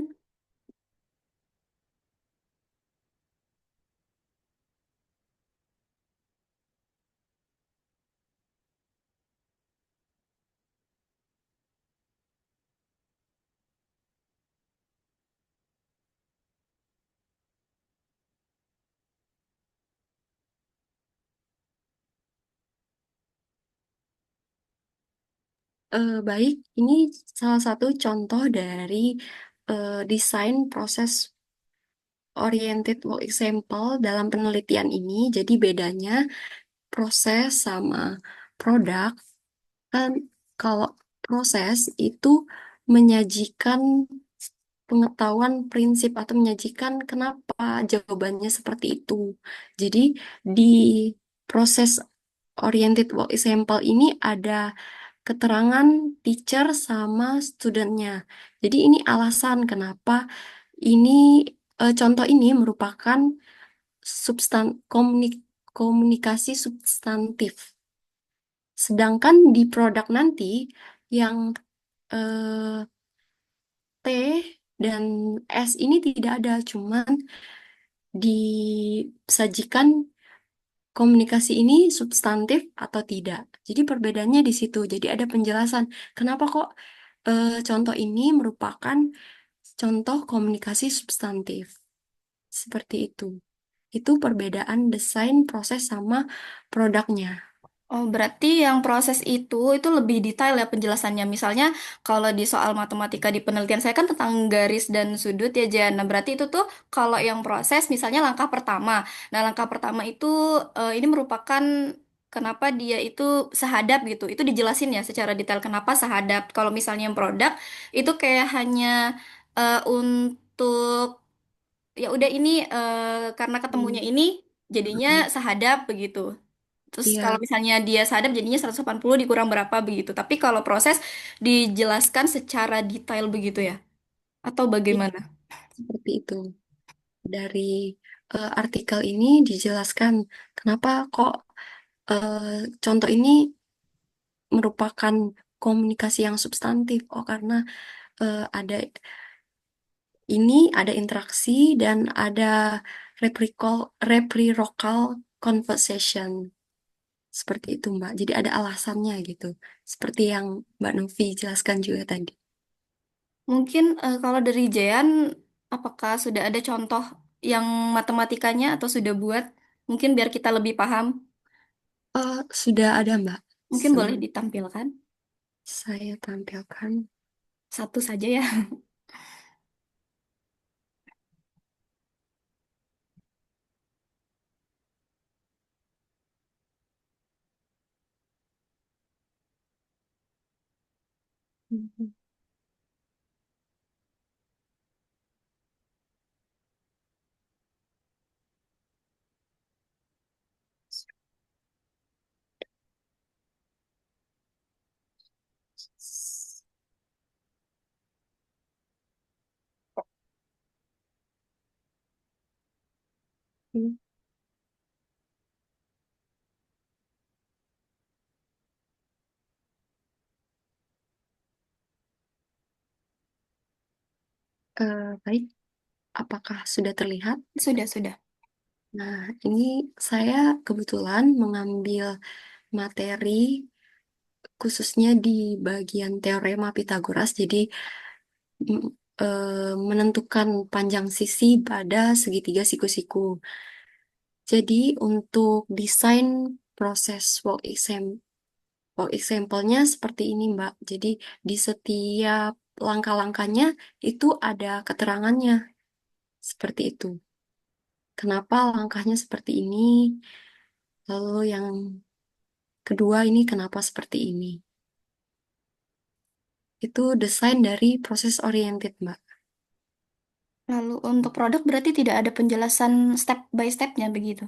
Baik, ini salah satu contoh dari desain proses oriented work example dalam penelitian ini. Jadi bedanya proses sama produk kan, kalau proses itu menyajikan pengetahuan prinsip atau menyajikan kenapa jawabannya seperti itu. Jadi di proses oriented work example ini ada keterangan teacher sama studentnya. Jadi ini alasan kenapa ini contoh ini merupakan komunikasi substantif. Sedangkan di produk nanti yang eh, T dan S ini tidak ada, cuman disajikan komunikasi ini substantif atau tidak. Jadi perbedaannya di situ. Jadi ada penjelasan kenapa kok contoh ini merupakan contoh komunikasi substantif. Seperti itu. Itu perbedaan desain, proses sama produknya. Oh, berarti yang proses itu lebih detail ya penjelasannya. Misalnya kalau di soal matematika di penelitian saya kan tentang garis dan sudut ya, Jan. Nah, berarti itu tuh kalau yang proses misalnya langkah pertama. Nah, langkah pertama itu ini merupakan kenapa dia itu sehadap gitu. Itu dijelasin ya secara detail kenapa sehadap. Kalau misalnya yang produk itu kayak hanya untuk ya udah ini karena ketemunya Hmm. ini jadinya Mm-mm. sehadap begitu. Terus kalau Iya, misalnya dia sadap jadinya 180 dikurang berapa begitu. Tapi kalau proses dijelaskan secara detail begitu ya. Atau Iya, bagaimana? seperti itu. Dari artikel ini dijelaskan kenapa kok eh, contoh ini merupakan komunikasi yang substantif. Oh, karena ada ada interaksi dan ada reciprocal conversation. Seperti itu, Mbak. Jadi ada alasannya gitu. Seperti yang Mbak Novi jelaskan juga tadi. Mungkin kalau dari Jean, apakah sudah ada contoh yang matematikanya atau sudah buat? Mungkin biar kita lebih paham. Sudah ada, Mbak. Mungkin boleh ditampilkan Saya tampilkan. satu saja ya. Baik, apakah sudah terlihat? Sudah, sudah. Nah, ini saya kebetulan mengambil materi khususnya di bagian teorema Pitagoras. Jadi mm, menentukan panjang sisi pada segitiga siku-siku. Jadi untuk desain proses work example-nya seperti ini, Mbak. Jadi di setiap langkah-langkahnya itu ada keterangannya seperti itu. Kenapa langkahnya seperti ini? Lalu yang kedua ini kenapa seperti ini? Itu desain dari proses oriented, Mbak. Lalu untuk produk berarti tidak ada penjelasan step by stepnya begitu.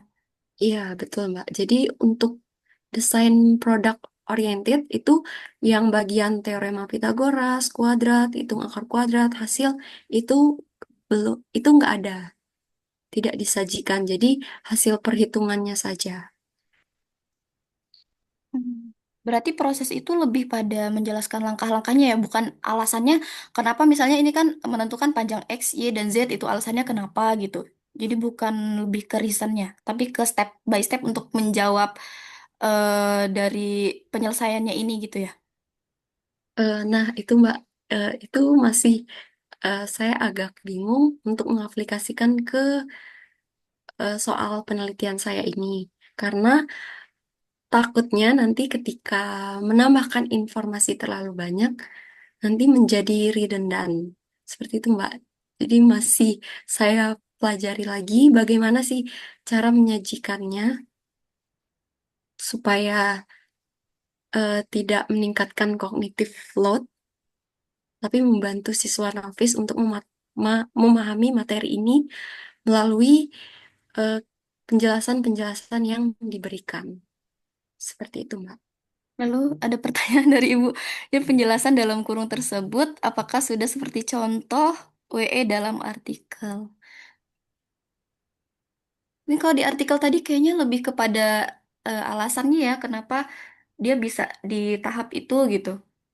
Iya, betul, Mbak. Jadi untuk desain produk oriented itu yang bagian teorema Pitagoras, kuadrat, hitung akar kuadrat, hasil itu belum itu nggak ada, tidak disajikan. Jadi hasil perhitungannya saja. Hmm. Berarti proses itu lebih pada menjelaskan langkah-langkahnya ya, bukan alasannya kenapa misalnya ini kan menentukan panjang X, Y, dan Z itu alasannya kenapa gitu. Jadi bukan lebih ke reasonnya, tapi ke step by step untuk menjawab dari penyelesaiannya ini gitu ya. Nah, itu Mbak, itu masih saya agak bingung untuk mengaplikasikan ke soal penelitian saya ini. Karena takutnya nanti ketika menambahkan informasi terlalu banyak, nanti menjadi redundant. Seperti itu, Mbak. Jadi masih saya pelajari lagi bagaimana sih cara menyajikannya supaya tidak meningkatkan cognitive load, tapi membantu siswa novice untuk memahami materi ini melalui eh, penjelasan-penjelasan yang diberikan. Seperti itu, Mbak. Lalu ada pertanyaan dari Ibu. Ya, penjelasan dalam kurung tersebut apakah sudah seperti contoh WE dalam artikel? Ini kalau di artikel tadi kayaknya lebih kepada alasannya ya kenapa dia bisa di tahap itu gitu.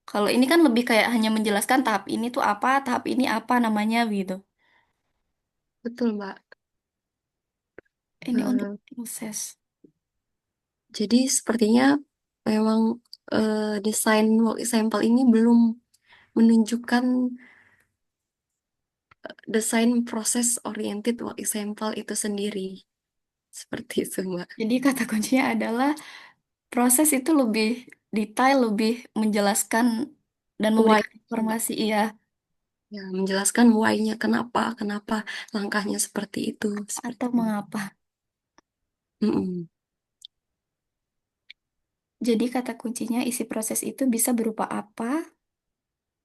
Kalau ini kan lebih kayak hanya menjelaskan tahap ini tuh apa, tahap ini apa namanya gitu. Betul, Mbak. Ini untuk Eh, proses. jadi sepertinya memang desain work example ini belum menunjukkan desain proses oriented work example itu sendiri. Seperti itu, Mbak. Jadi kata kuncinya adalah proses itu lebih detail, lebih menjelaskan dan Why, memberikan informasi iya ya, menjelaskan why-nya kenapa, kenapa langkahnya seperti itu, seperti atau itu. mengapa. Mm-mm. Jadi kata kuncinya isi proses itu bisa berupa apa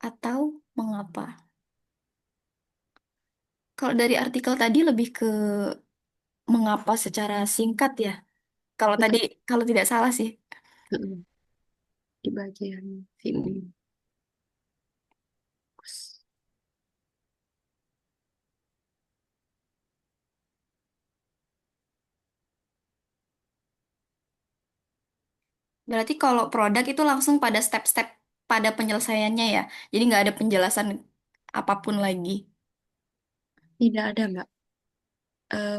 atau mengapa. Kalau dari artikel tadi lebih ke mengapa secara singkat ya. Kalau tadi Betul. kalau tidak salah sih. Mm-mm. Di bagian sini. Berarti kalau produk itu langsung pada step-step pada penyelesaiannya ya. Jadi nggak ada penjelasan apapun lagi. Tidak ada, Mbak.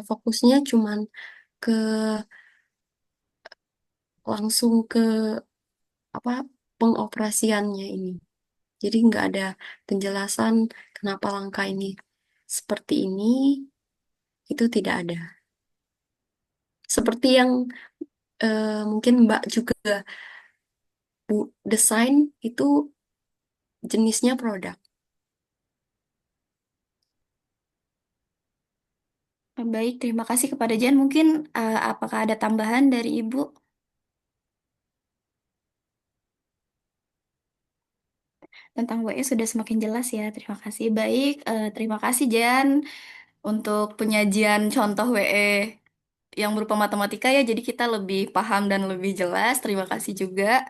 Fokusnya cuman ke langsung ke apa pengoperasiannya ini. Jadi nggak ada penjelasan kenapa langkah ini seperti ini, itu tidak ada. Seperti yang mungkin Mbak juga desain itu jenisnya produk. Baik, terima kasih kepada Jan. Mungkin apakah ada tambahan dari Ibu tentang WE sudah semakin jelas ya. Terima kasih. Baik, terima kasih Jan untuk penyajian contoh WE yang berupa matematika ya. Jadi kita lebih paham dan lebih jelas. Terima kasih juga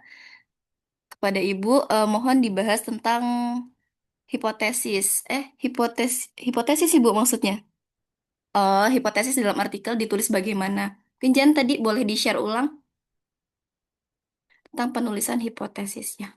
kepada Ibu. Mohon dibahas tentang hipotesis. Hipotesis Ibu maksudnya. Oh, hipotesis dalam artikel ditulis bagaimana? Mungkin Jan tadi boleh di-share ulang tentang penulisan hipotesisnya.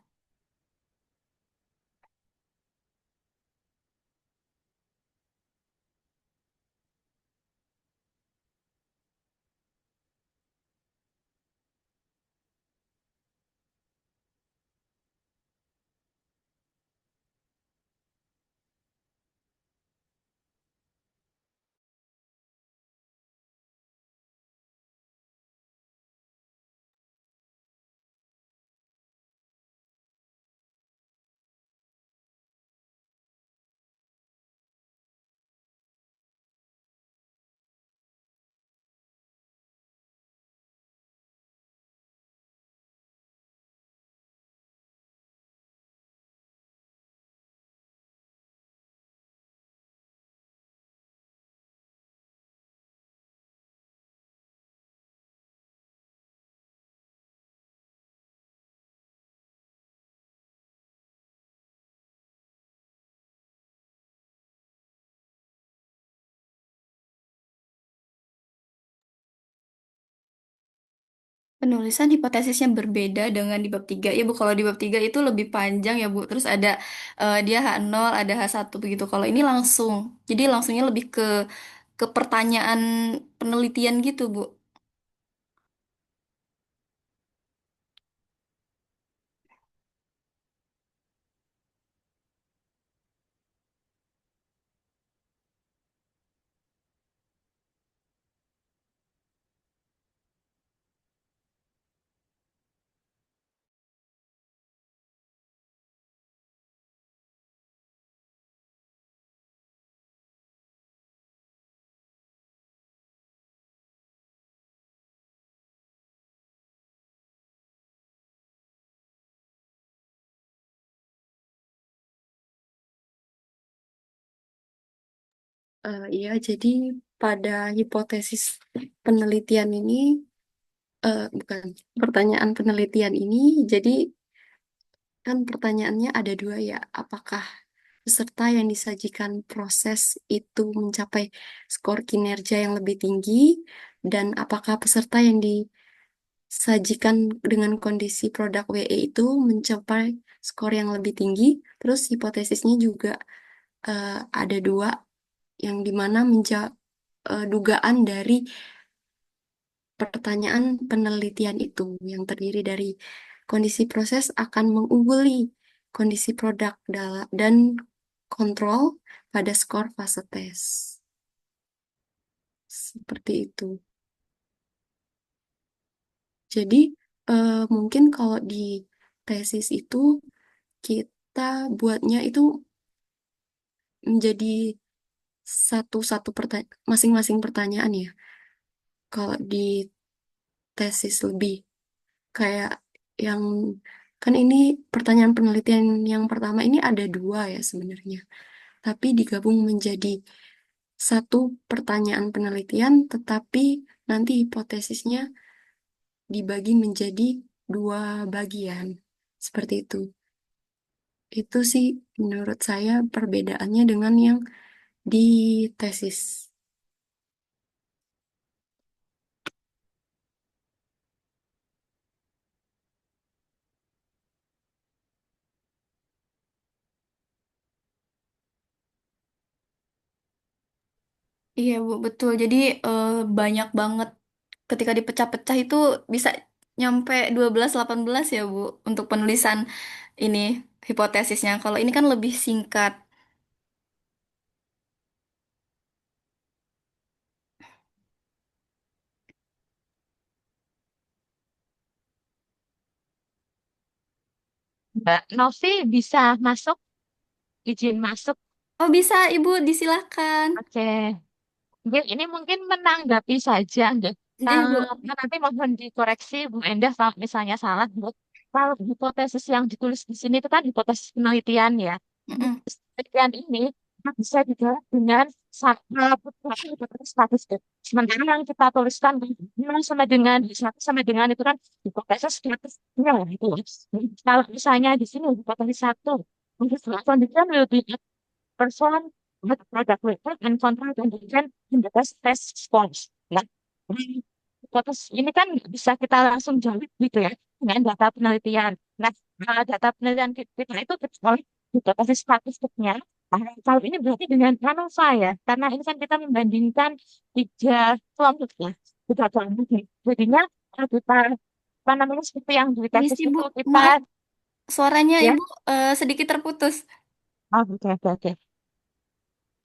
Penulisan hipotesisnya berbeda dengan di bab 3 ya Bu. Kalau di bab 3 itu lebih panjang ya Bu. Terus ada dia H0, ada H1 begitu. Kalau ini langsung. Jadi langsungnya lebih ke pertanyaan penelitian gitu Bu. Iya, jadi pada hipotesis penelitian ini, bukan pertanyaan penelitian ini, jadi kan pertanyaannya ada dua ya, apakah peserta yang disajikan proses itu mencapai skor kinerja yang lebih tinggi, dan apakah peserta yang disajikan dengan kondisi produk WE itu mencapai skor yang lebih tinggi. Terus hipotesisnya juga ada dua, yang dimana dugaan dari pertanyaan penelitian itu yang terdiri dari kondisi proses akan mengungguli kondisi produk dan kontrol pada skor fase tes. Seperti itu. Jadi mungkin kalau di tesis itu kita buatnya itu menjadi satu-satu masing-masing pertanyaan ya. Kalau di tesis lebih kayak yang kan ini pertanyaan penelitian yang pertama ini ada dua ya sebenarnya, tapi digabung menjadi satu pertanyaan penelitian, tetapi nanti hipotesisnya dibagi menjadi dua bagian. Seperti itu. Itu sih menurut saya perbedaannya dengan yang di tesis. Iya, Bu, betul. Jadi banyak banget ketika dipecah-pecah itu bisa nyampe 12-18 ya, Bu, untuk penulisan ini hipotesisnya. Kalau ini kan lebih singkat. Mbak Novi bisa masuk, izin masuk. Oh, bisa, Ibu, disilahkan. Oke. Ini mungkin menanggapi saja, nggak? Iya, Bu. Nanti mohon dikoreksi Bu Endah kalau misalnya salah, Bu. Kalau hipotesis yang ditulis di sini itu kan hipotesis penelitian ya. Mm-mm. Penelitian ini bisa dijawab dengan beberapa hipotesis statistik. Sementara yang kita tuliskan sama dengan satu sama dengan itu kan hipotesis statistiknya gitu. Kalau misalnya di sini hipotesis satu, hipotesis condition will be person with product report and control condition in the test response. Nah, hipotesis ini kan bisa kita langsung jawab gitu ya dengan data penelitian. Nah, data penelitian kita itu kecuali hipotesis statistiknya. Nah, kalau ini berarti dengan ANOVA ya, karena ini kan kita membandingkan tiga kelompok ya, tiga kelompok nih. Jadinya kita apa namanya seperti yang di tesis Permisi, Bu. itu kita Maaf, suaranya ya. Ibu sedikit terputus. Oh, oke oke oke.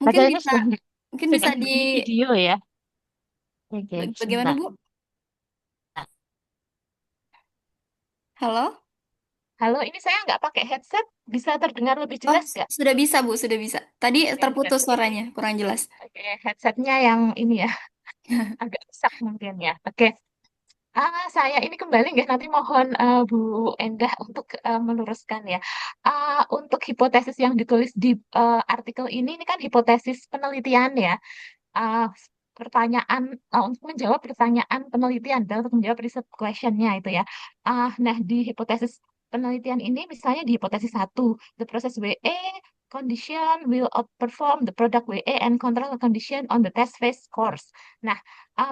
Mungkin Padahal ini bisa, mungkin bisa sudah di di video ya. Oke, bagaimana, sebentar. Bu? Halo? Halo, ini saya nggak pakai headset. Bisa terdengar lebih Oh, jelas nggak? sudah bisa, Bu, sudah bisa. Tadi Oke, oke. terputus suaranya, kurang jelas. Oke, headsetnya yang ini ya, agak rusak mungkin ya. Oke, saya ini kembali nggak? Nanti mohon Bu Endah untuk meluruskan ya. Untuk hipotesis yang ditulis di artikel ini kan hipotesis penelitian ya. uh, Pertanyaan untuk menjawab pertanyaan penelitian dan untuk menjawab research questionnya itu ya. Nah di hipotesis penelitian ini misalnya di hipotesis satu, the process WA condition will outperform the product WA and control condition on the test phase course. Nah,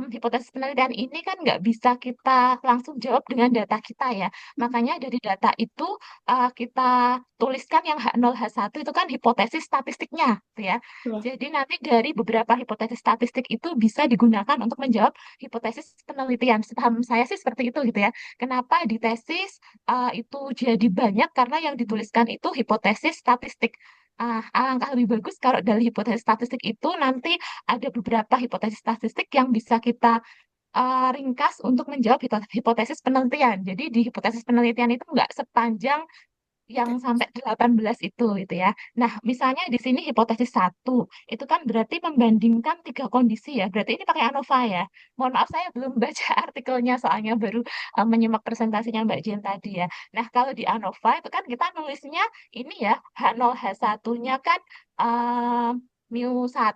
hipotesis penelitian ini kan nggak bisa kita langsung jawab dengan data kita ya. Makanya dari data itu kita tuliskan yang H0 H1 itu kan hipotesis statistiknya, gitu ya. Loh. Jadi nanti dari beberapa hipotesis statistik itu bisa digunakan untuk menjawab hipotesis penelitian. Paham saya sih seperti itu gitu ya. Kenapa di tesis itu jadi banyak karena yang dituliskan itu hipotesis statistik. Alangkah lebih bagus kalau dari hipotesis statistik itu nanti ada beberapa hipotesis statistik yang bisa kita ringkas untuk menjawab hipotesis penelitian. Jadi di hipotesis penelitian itu nggak sepanjang yang sampai 18 itu gitu ya. Nah, misalnya di sini hipotesis satu, itu kan berarti membandingkan tiga kondisi ya. Berarti ini pakai ANOVA ya. Mohon maaf saya belum baca artikelnya soalnya baru menyimak presentasinya Mbak Jen tadi ya. Nah, kalau di ANOVA itu kan kita nulisnya ini ya, H0 H1-nya kan mu 1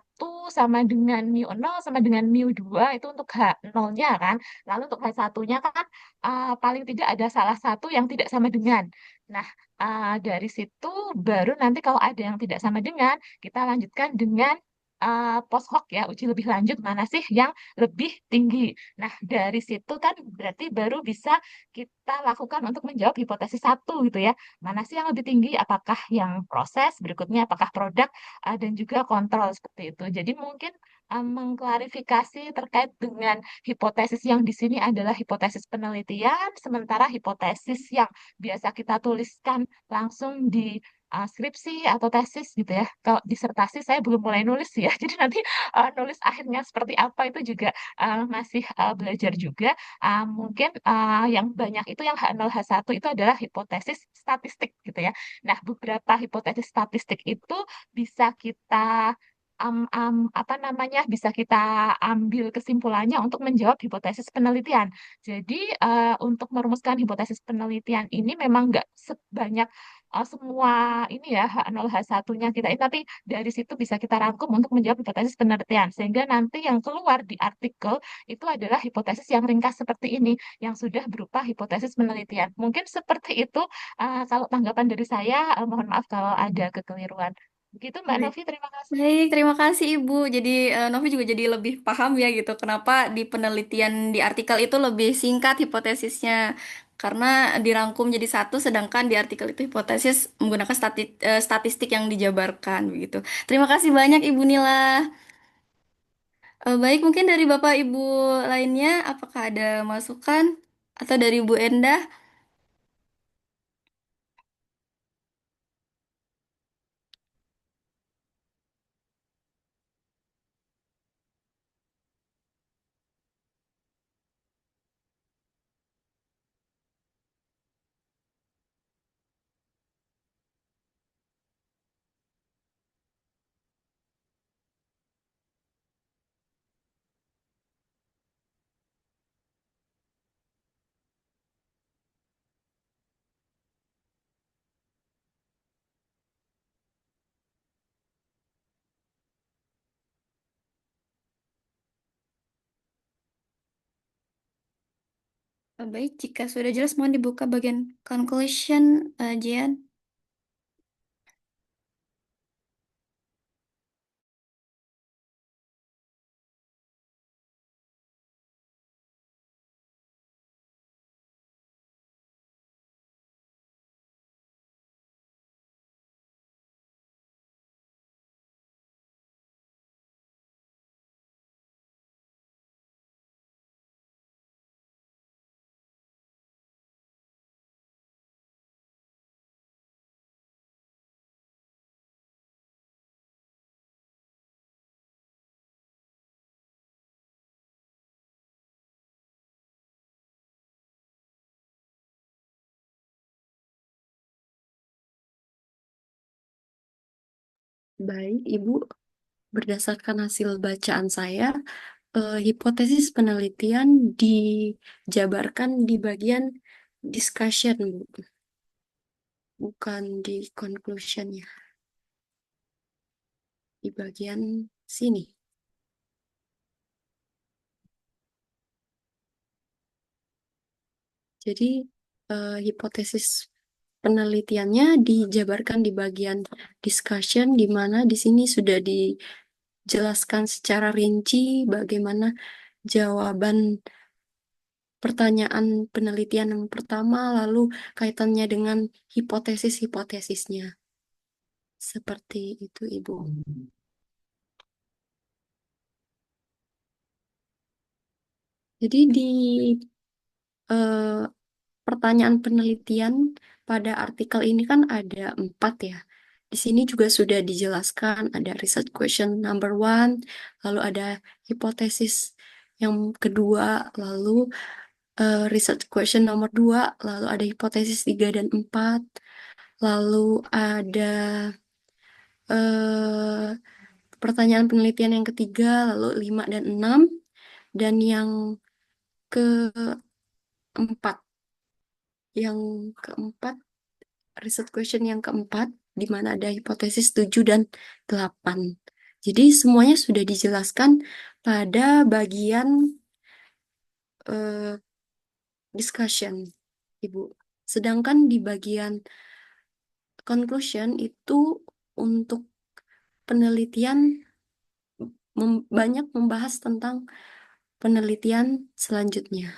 sama dengan mu 0 sama dengan mu 2 itu untuk H0-nya kan. Lalu untuk H1-nya kan paling tidak ada salah satu yang tidak sama dengan. Nah, dari situ baru nanti kalau ada yang tidak sama dengan, kita lanjutkan dengan post hoc ya, uji lebih lanjut mana sih yang lebih tinggi. Nah, dari situ kan berarti baru bisa kita lakukan untuk menjawab hipotesis satu gitu ya. Mana sih yang lebih tinggi? Apakah yang proses, berikutnya apakah produk, dan juga kontrol seperti itu. Jadi mungkin mengklarifikasi terkait dengan hipotesis yang di sini adalah hipotesis penelitian, sementara hipotesis yang biasa kita tuliskan langsung di skripsi atau tesis gitu ya. Kalau disertasi saya belum mulai nulis ya. Jadi nanti nulis akhirnya seperti apa itu juga masih belajar juga. Mungkin yang banyak itu yang H0 H1 itu adalah hipotesis statistik gitu ya. Nah, beberapa hipotesis statistik itu bisa kita apa namanya bisa kita ambil kesimpulannya untuk menjawab hipotesis penelitian. Jadi untuk merumuskan hipotesis penelitian ini memang nggak sebanyak semua ini ya H0 H1-nya kita ini, tapi dari situ bisa kita rangkum untuk menjawab hipotesis penelitian. Sehingga nanti yang keluar di artikel itu adalah hipotesis yang ringkas seperti ini, yang sudah berupa hipotesis penelitian. Mungkin seperti itu kalau tanggapan dari saya, mohon maaf kalau ada kekeliruan. Begitu Mbak Baik, Novi, terima kasih. baik, terima kasih Ibu. Jadi Novi juga jadi lebih paham ya gitu. Kenapa di penelitian di artikel itu lebih singkat hipotesisnya. Karena dirangkum jadi satu, sedangkan di artikel itu hipotesis menggunakan statistik yang dijabarkan begitu. Terima kasih banyak Ibu Nila. Baik, mungkin dari Bapak Ibu lainnya, apakah ada masukan atau dari Bu Endah? Baik, jika sudah jelas mohon dibuka bagian conclusion, Jian. Baik, Ibu, berdasarkan hasil bacaan saya, hipotesis penelitian dijabarkan di bagian discussion, Bu, bukan di conclusion ya, di bagian sini. Jadi, hipotesis penelitiannya dijabarkan di bagian discussion, di mana di sini sudah dijelaskan secara rinci bagaimana jawaban pertanyaan penelitian yang pertama, lalu kaitannya dengan hipotesis-hipotesisnya. Seperti itu, Ibu. Jadi di eh, pertanyaan penelitian pada artikel ini kan ada 4 ya. Di sini juga sudah dijelaskan ada research question number one, lalu ada hipotesis yang kedua, lalu research question nomor 2, lalu ada hipotesis 3 dan 4, lalu ada eh, pertanyaan penelitian yang ketiga, lalu 5 dan 6, dan yang keempat. Yang keempat, research question yang keempat, di mana ada hipotesis 7 dan 8. Jadi semuanya sudah dijelaskan pada bagian eh, discussion, Ibu. Sedangkan di bagian conclusion itu untuk penelitian banyak membahas tentang penelitian selanjutnya.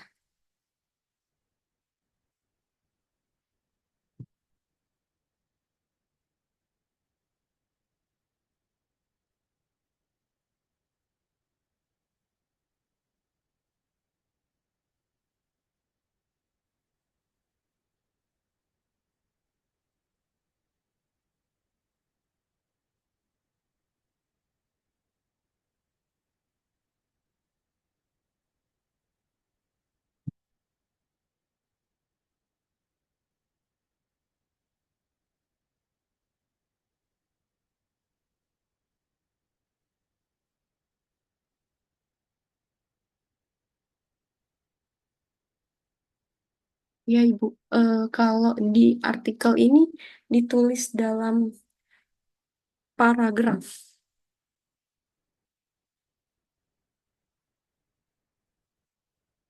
Ya, Ibu. Kalau di artikel ini ditulis dalam paragraf.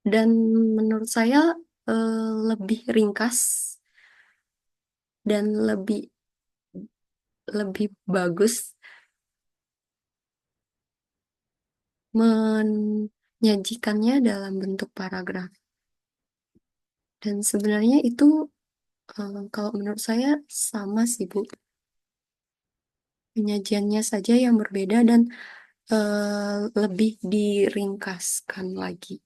Dan menurut saya lebih ringkas dan lebih lebih bagus menyajikannya dalam bentuk paragraf. Dan sebenarnya itu kalau menurut saya sama sih, Bu. Penyajiannya saja yang berbeda dan lebih diringkaskan lagi.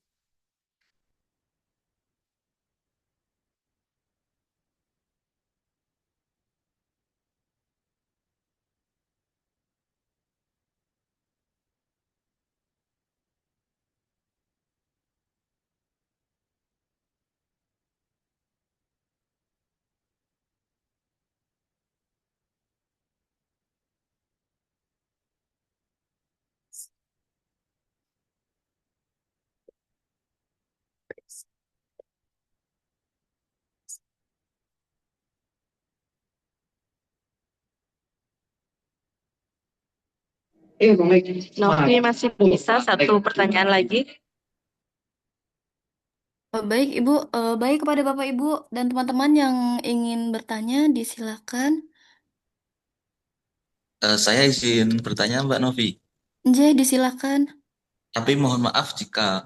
Novi masih bisa satu pertanyaan lagi. Baik, Ibu. Baik kepada Bapak Ibu dan teman-teman yang ingin bertanya, disilakan. Saya izin bertanya Mbak Novi, J, disilakan. tapi mohon maaf jika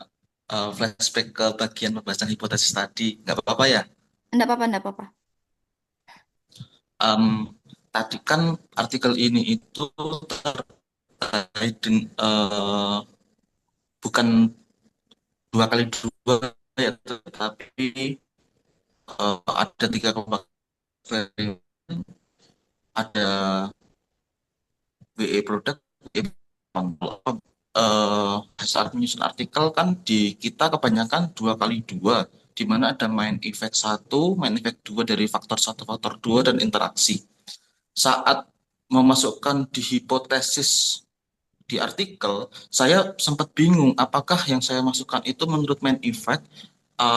flashback ke bagian pembahasan hipotesis tadi, nggak apa-apa ya? Enggak apa-apa, enggak apa-apa. Em, Tadi kan artikel ini itu terkait dengan bukan dua kali dua ya, tetapi ada tiga kelompok varian, ada WE produk, WE saat menyusun artikel kan di kita kebanyakan dua kali dua, di mana ada main effect satu, main effect dua dari faktor dua, dan interaksi. Saat memasukkan di hipotesis di artikel, saya sempat bingung apakah yang saya masukkan itu menurut main effect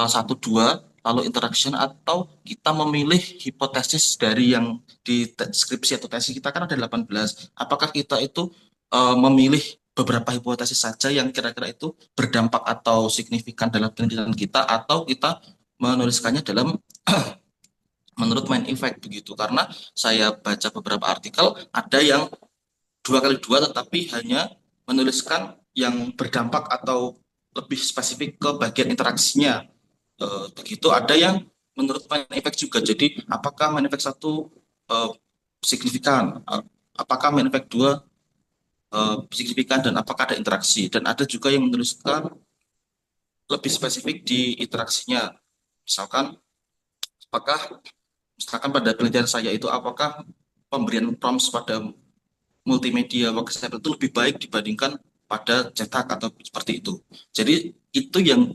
satu dua lalu interaction, atau kita memilih hipotesis dari yang di deskripsi atau tesis kita kan ada 18. Apakah kita itu memilih beberapa hipotesis saja yang kira-kira itu berdampak atau signifikan dalam penelitian kita, atau kita menuliskannya dalam menurut main effect begitu. Karena saya baca beberapa artikel ada yang dua kali dua tetapi hanya menuliskan yang berdampak atau lebih spesifik ke bagian interaksinya. Begitu ada yang menurut main effect juga. Jadi apakah main effect satu eh, signifikan, apakah main effect dua signifikan, dan apakah ada interaksi. Dan ada juga yang menuliskan lebih spesifik di interaksinya. Misalkan apakah misalkan pada penelitian saya itu apakah pemberian prompts pada multimedia workshop itu lebih baik dibandingkan pada cetak atau seperti itu. Jadi itu yang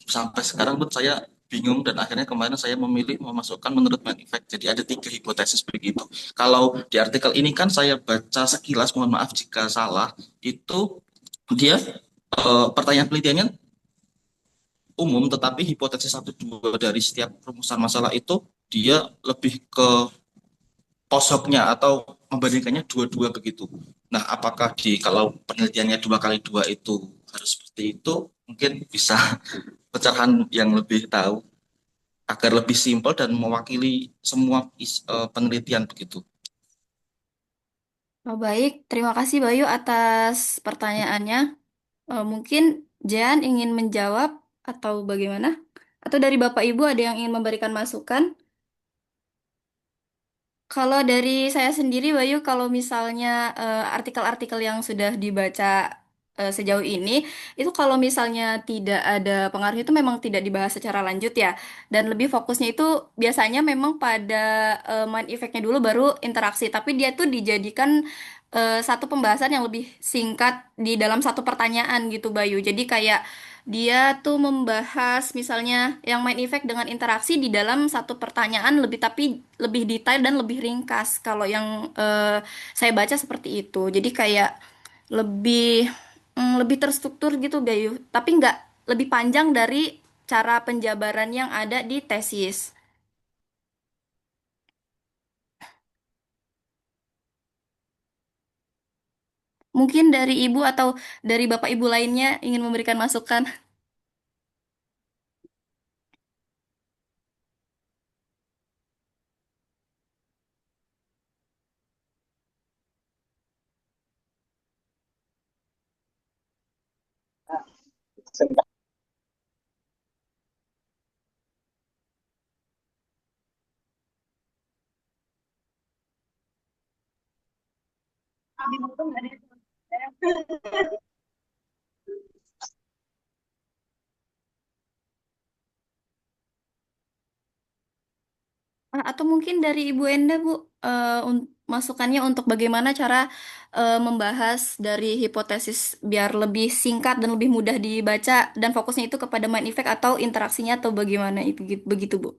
sampai sekarang pun saya bingung, dan akhirnya kemarin saya memilih memasukkan menurut main effect. Jadi ada tiga hipotesis begitu. Kalau di artikel ini kan saya baca sekilas, mohon maaf jika salah, itu dia pertanyaan penelitiannya umum, tetapi hipotesis satu dua dari setiap rumusan masalah itu dia lebih ke posoknya atau membandingkannya dua-dua begitu. Nah, apakah di kalau penelitiannya dua kali dua itu harus seperti itu? Mungkin bisa pencerahan yang lebih tahu agar lebih simpel dan mewakili semua penelitian begitu. Oh, baik, terima kasih Bayu atas pertanyaannya. Mungkin Jan ingin menjawab atau bagaimana? Atau dari Bapak Ibu ada yang ingin memberikan masukan? Kalau dari saya sendiri, Bayu, kalau misalnya artikel-artikel yang sudah dibaca sejauh ini, itu kalau misalnya tidak ada pengaruh itu memang tidak dibahas secara lanjut ya. Dan lebih fokusnya itu biasanya memang pada mind effect-nya dulu baru interaksi. Tapi dia tuh dijadikan satu pembahasan yang lebih singkat di dalam satu pertanyaan gitu, Bayu. Jadi kayak dia tuh membahas misalnya yang main effect dengan interaksi di dalam satu pertanyaan lebih tapi lebih detail dan lebih ringkas. Kalau yang saya baca seperti itu. Jadi kayak lebih lebih terstruktur gitu, Bayu. Tapi nggak lebih panjang dari cara penjabaran yang ada di tesis. Mungkin dari ibu atau dari bapak ibu lainnya ingin memberikan masukan. Atau mungkin dari Ibu Enda, Bu, masukannya untuk bagaimana cara membahas dari hipotesis biar lebih singkat dan lebih mudah dibaca dan fokusnya itu kepada main effect atau interaksinya atau bagaimana itu begitu, Bu.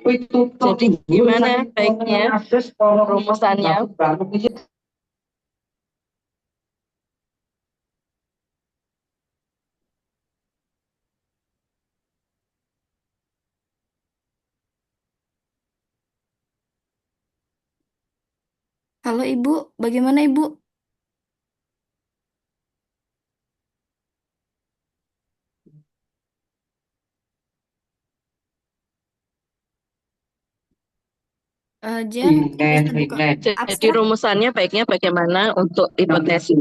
Jadi gimana baiknya rumusannya? Halo Ibu, bagaimana Ibu? Jen, bisa buka Jadi abstrak? rumusannya baiknya bagaimana untuk hipotesis?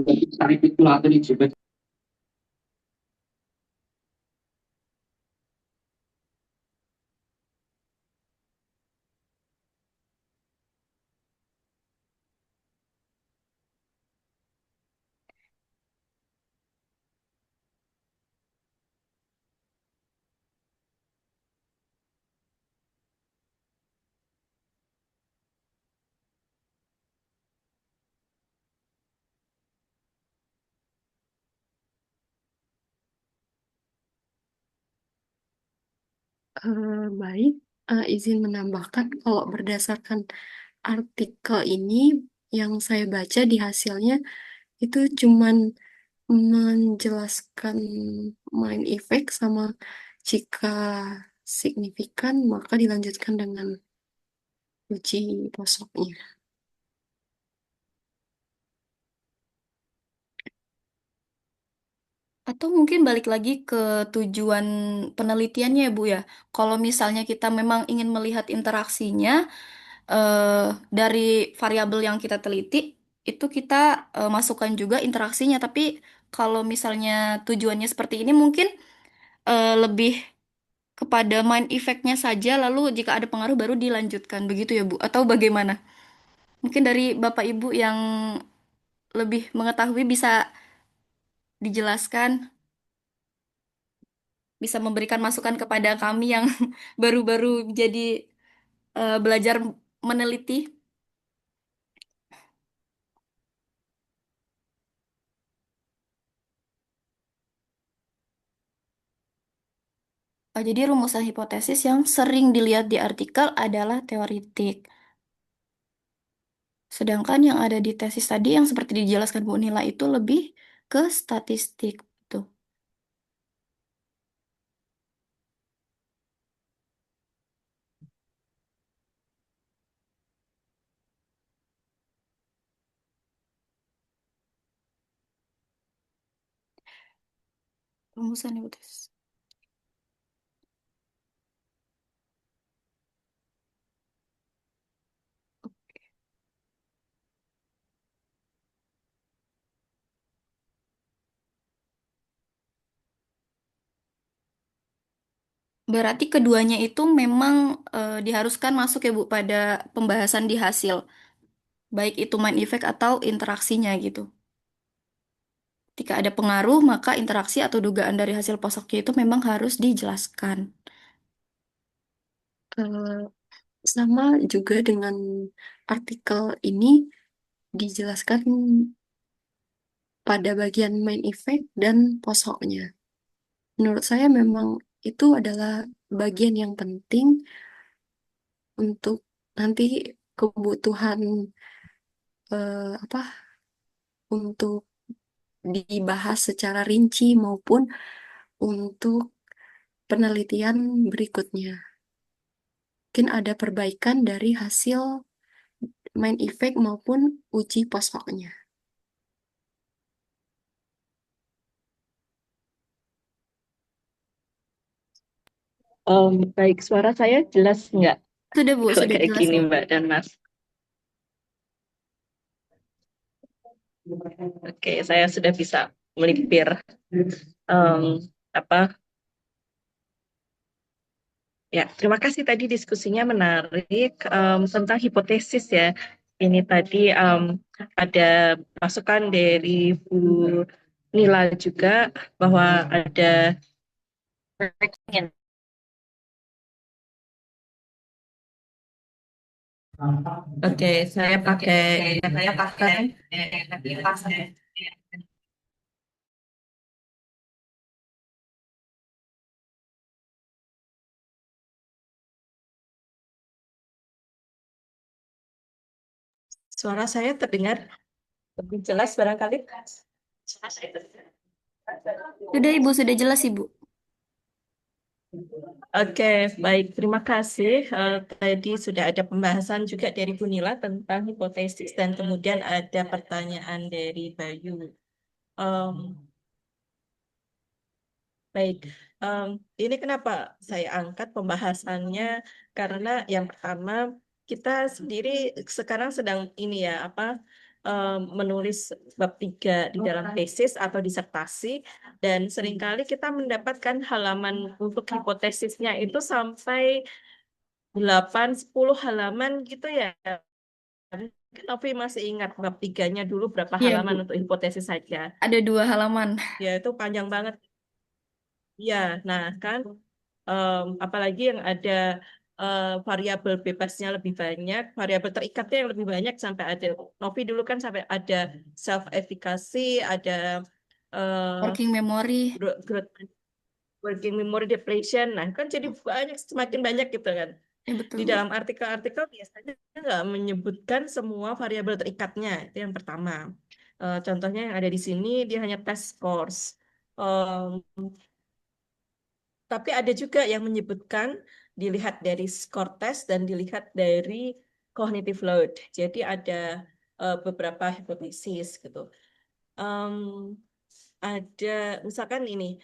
Baik, izin menambahkan kalau berdasarkan artikel ini yang saya baca di hasilnya itu cuman menjelaskan main effect sama jika signifikan maka dilanjutkan dengan uji posoknya. Atau mungkin balik lagi ke tujuan penelitiannya ya Bu ya. Kalau misalnya kita memang ingin melihat interaksinya dari variabel yang kita teliti, itu kita masukkan juga interaksinya. Tapi kalau misalnya tujuannya seperti ini mungkin lebih kepada main effect-nya saja, lalu jika ada pengaruh baru dilanjutkan. Begitu ya Bu? Atau bagaimana? Mungkin dari Bapak Ibu yang lebih mengetahui bisa dijelaskan. Bisa memberikan masukan kepada kami yang baru-baru jadi belajar meneliti. Jadi rumusan hipotesis yang sering dilihat di artikel adalah teoritik. Sedangkan yang ada di tesis tadi yang seperti dijelaskan Bu Nila itu lebih ke statistik tuh. Rumusan ibu tesis. Berarti keduanya itu memang diharuskan masuk ya Bu pada pembahasan di hasil, baik itu main effect atau interaksinya gitu. Ketika ada pengaruh, maka interaksi atau dugaan dari hasil posoknya itu memang harus dijelaskan. Eh, sama juga dengan artikel ini dijelaskan pada bagian main effect dan posoknya. Menurut saya memang itu adalah bagian yang penting untuk nanti kebutuhan apa untuk dibahas secara rinci maupun untuk penelitian berikutnya. Mungkin ada perbaikan dari hasil main effect maupun uji posoknya. Baik, suara saya jelas nggak Sudah Bu, kalau sudah kayak jelas gini Bu. Mbak dan Mas? Oke, saya sudah bisa melipir em, apa ya. Terima kasih tadi diskusinya menarik tentang hipotesis ya. Ini tadi ada masukan dari Bu Nila juga bahwa ada Oke, saya pakai suara saya terdengar lebih jelas barangkali. Sudah Ibu, sudah jelas Ibu. Oke, baik. Terima kasih. Tadi sudah ada pembahasan juga dari Bu Nila tentang hipotesis dan kemudian ada pertanyaan dari Bayu. Em, Baik, ini kenapa saya angkat pembahasannya karena yang pertama kita sendiri sekarang sedang ini ya menulis bab 3 di dalam tesis atau disertasi dan seringkali kita mendapatkan halaman untuk hipotesisnya itu sampai 8-10 halaman gitu ya. Tapi masih ingat bab 3-nya dulu berapa Iya Bu, halaman untuk hipotesis saja. ada 2 halaman. Ya itu panjang banget. Ya, nah kan apalagi yang ada variabel bebasnya lebih banyak, variabel terikatnya yang lebih banyak sampai ada Novi dulu kan sampai ada self efficacy, ada eh, Working memory. working memory depletion. Nah, kan jadi banyak semakin banyak gitu kan. Ya betul Di Bu. dalam artikel-artikel biasanya nggak menyebutkan semua variabel terikatnya. Itu yang pertama. Contohnya yang ada di sini dia hanya test scores. Tapi ada juga yang menyebutkan dilihat dari skor tes dan dilihat dari cognitive load. Jadi ada beberapa hipotesis gitu. Em, ada misalkan ini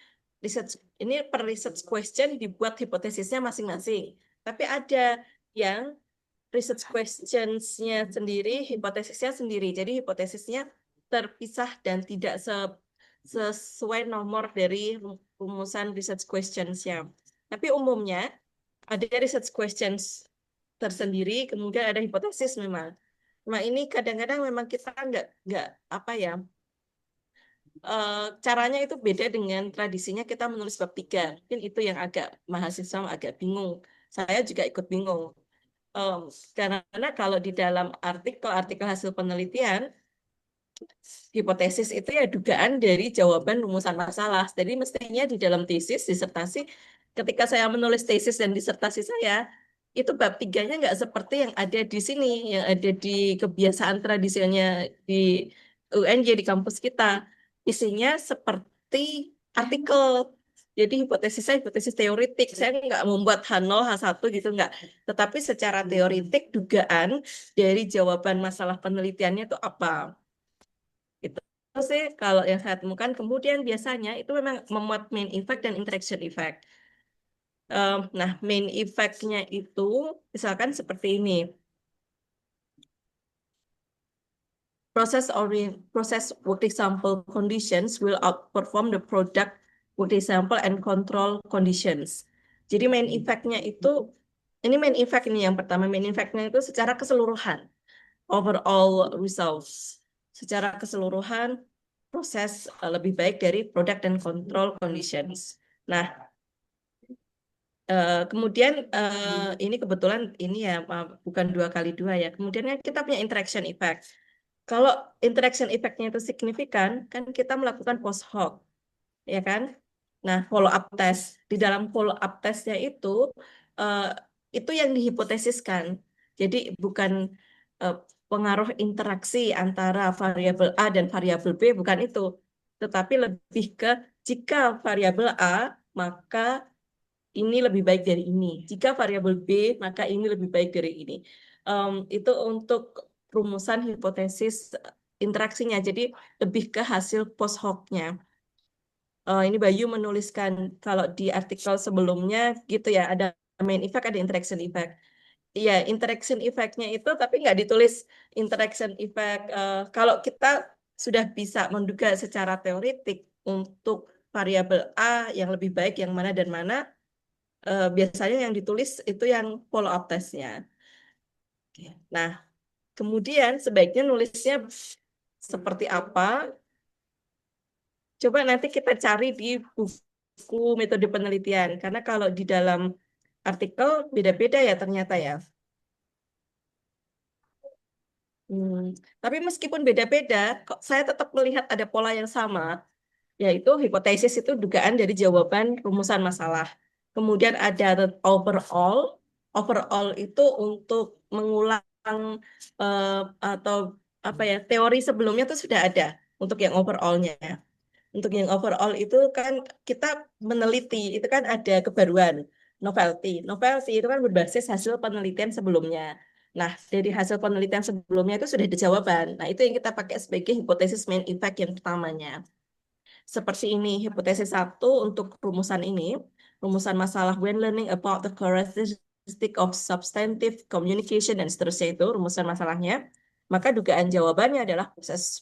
per research question dibuat hipotesisnya masing-masing. Tapi ada yang research questions-nya sendiri, hipotesisnya sendiri. Jadi hipotesisnya terpisah dan tidak sesuai nomor dari rumusan research questions-nya. Tapi umumnya ada research questions tersendiri, kemudian ada hipotesis memang. Nah ini kadang-kadang memang kita nggak apa ya, caranya itu beda dengan tradisinya kita menulis bab 3. Mungkin itu yang agak mahasiswa agak bingung. Saya juga ikut bingung. Em, karena kalau di dalam artikel hasil penelitian, hipotesis itu ya dugaan dari jawaban rumusan masalah. Jadi mestinya di dalam tesis, disertasi, ketika saya menulis tesis dan disertasi saya, itu bab 3-nya nggak seperti yang ada di sini, yang ada di kebiasaan tradisinya di UNJ di kampus kita. Isinya seperti artikel. Jadi hipotesisnya hipotesis teoritik. Saya nggak membuat H0, H1 gitu, nggak. Tetapi secara teoritik dugaan dari jawaban masalah penelitiannya itu apa. Itu sih kalau yang saya temukan. Kemudian biasanya itu memang memuat main effect dan interaction effect. Nah, main effect-nya itu misalkan seperti ini. Process work example conditions will outperform the product work example and control conditions. Jadi main effect-nya itu, ini main effect ini yang pertama, main effect-nya itu secara keseluruhan, overall results. Secara keseluruhan, proses lebih baik dari product dan control conditions. Nah, kemudian ini kebetulan ini ya bukan 2 kali 2 ya. Kemudian kan kita punya interaction effect. Kalau interaction effect-nya itu signifikan, kan kita melakukan post hoc, ya kan? Nah, follow up test. Di dalam follow up testnya eh, itu yang dihipotesiskan. Jadi bukan eh, pengaruh interaksi antara variabel A dan variabel B, bukan itu. Tetapi lebih ke jika variabel A, maka ini lebih baik dari ini. Jika variabel B, maka ini lebih baik dari ini. Itu untuk rumusan hipotesis interaksinya. Jadi lebih ke hasil post hoc-nya. Ini Bayu menuliskan kalau di artikel sebelumnya gitu ya, ada main effect, ada interaction effect. Iya, interaction effect-nya itu tapi nggak ditulis interaction effect. Kalau kita sudah bisa menduga secara teoritik untuk variabel A yang lebih baik yang mana dan mana, biasanya yang ditulis itu yang follow up testnya. Nah, kemudian sebaiknya nulisnya seperti apa? Coba nanti kita cari di buku metode penelitian, karena kalau di dalam artikel beda-beda ya ternyata ya. Tapi meskipun beda-beda, kok saya tetap melihat ada pola yang sama, yaitu hipotesis itu dugaan dari jawaban rumusan masalah. Kemudian ada overall. Overall itu untuk mengulang atau apa ya, teori sebelumnya itu sudah ada untuk yang overall-nya. Untuk yang overall itu kan kita meneliti, itu kan ada kebaruan, novelty. Novelty itu kan berbasis hasil penelitian sebelumnya. Nah, dari hasil penelitian sebelumnya itu sudah ada jawaban. Nah, itu yang kita pakai sebagai hipotesis main effect yang pertamanya. Seperti ini, hipotesis 1 untuk rumusan ini, rumusan masalah when learning about the characteristic of substantive communication dan seterusnya itu rumusan masalahnya. Maka dugaan jawabannya adalah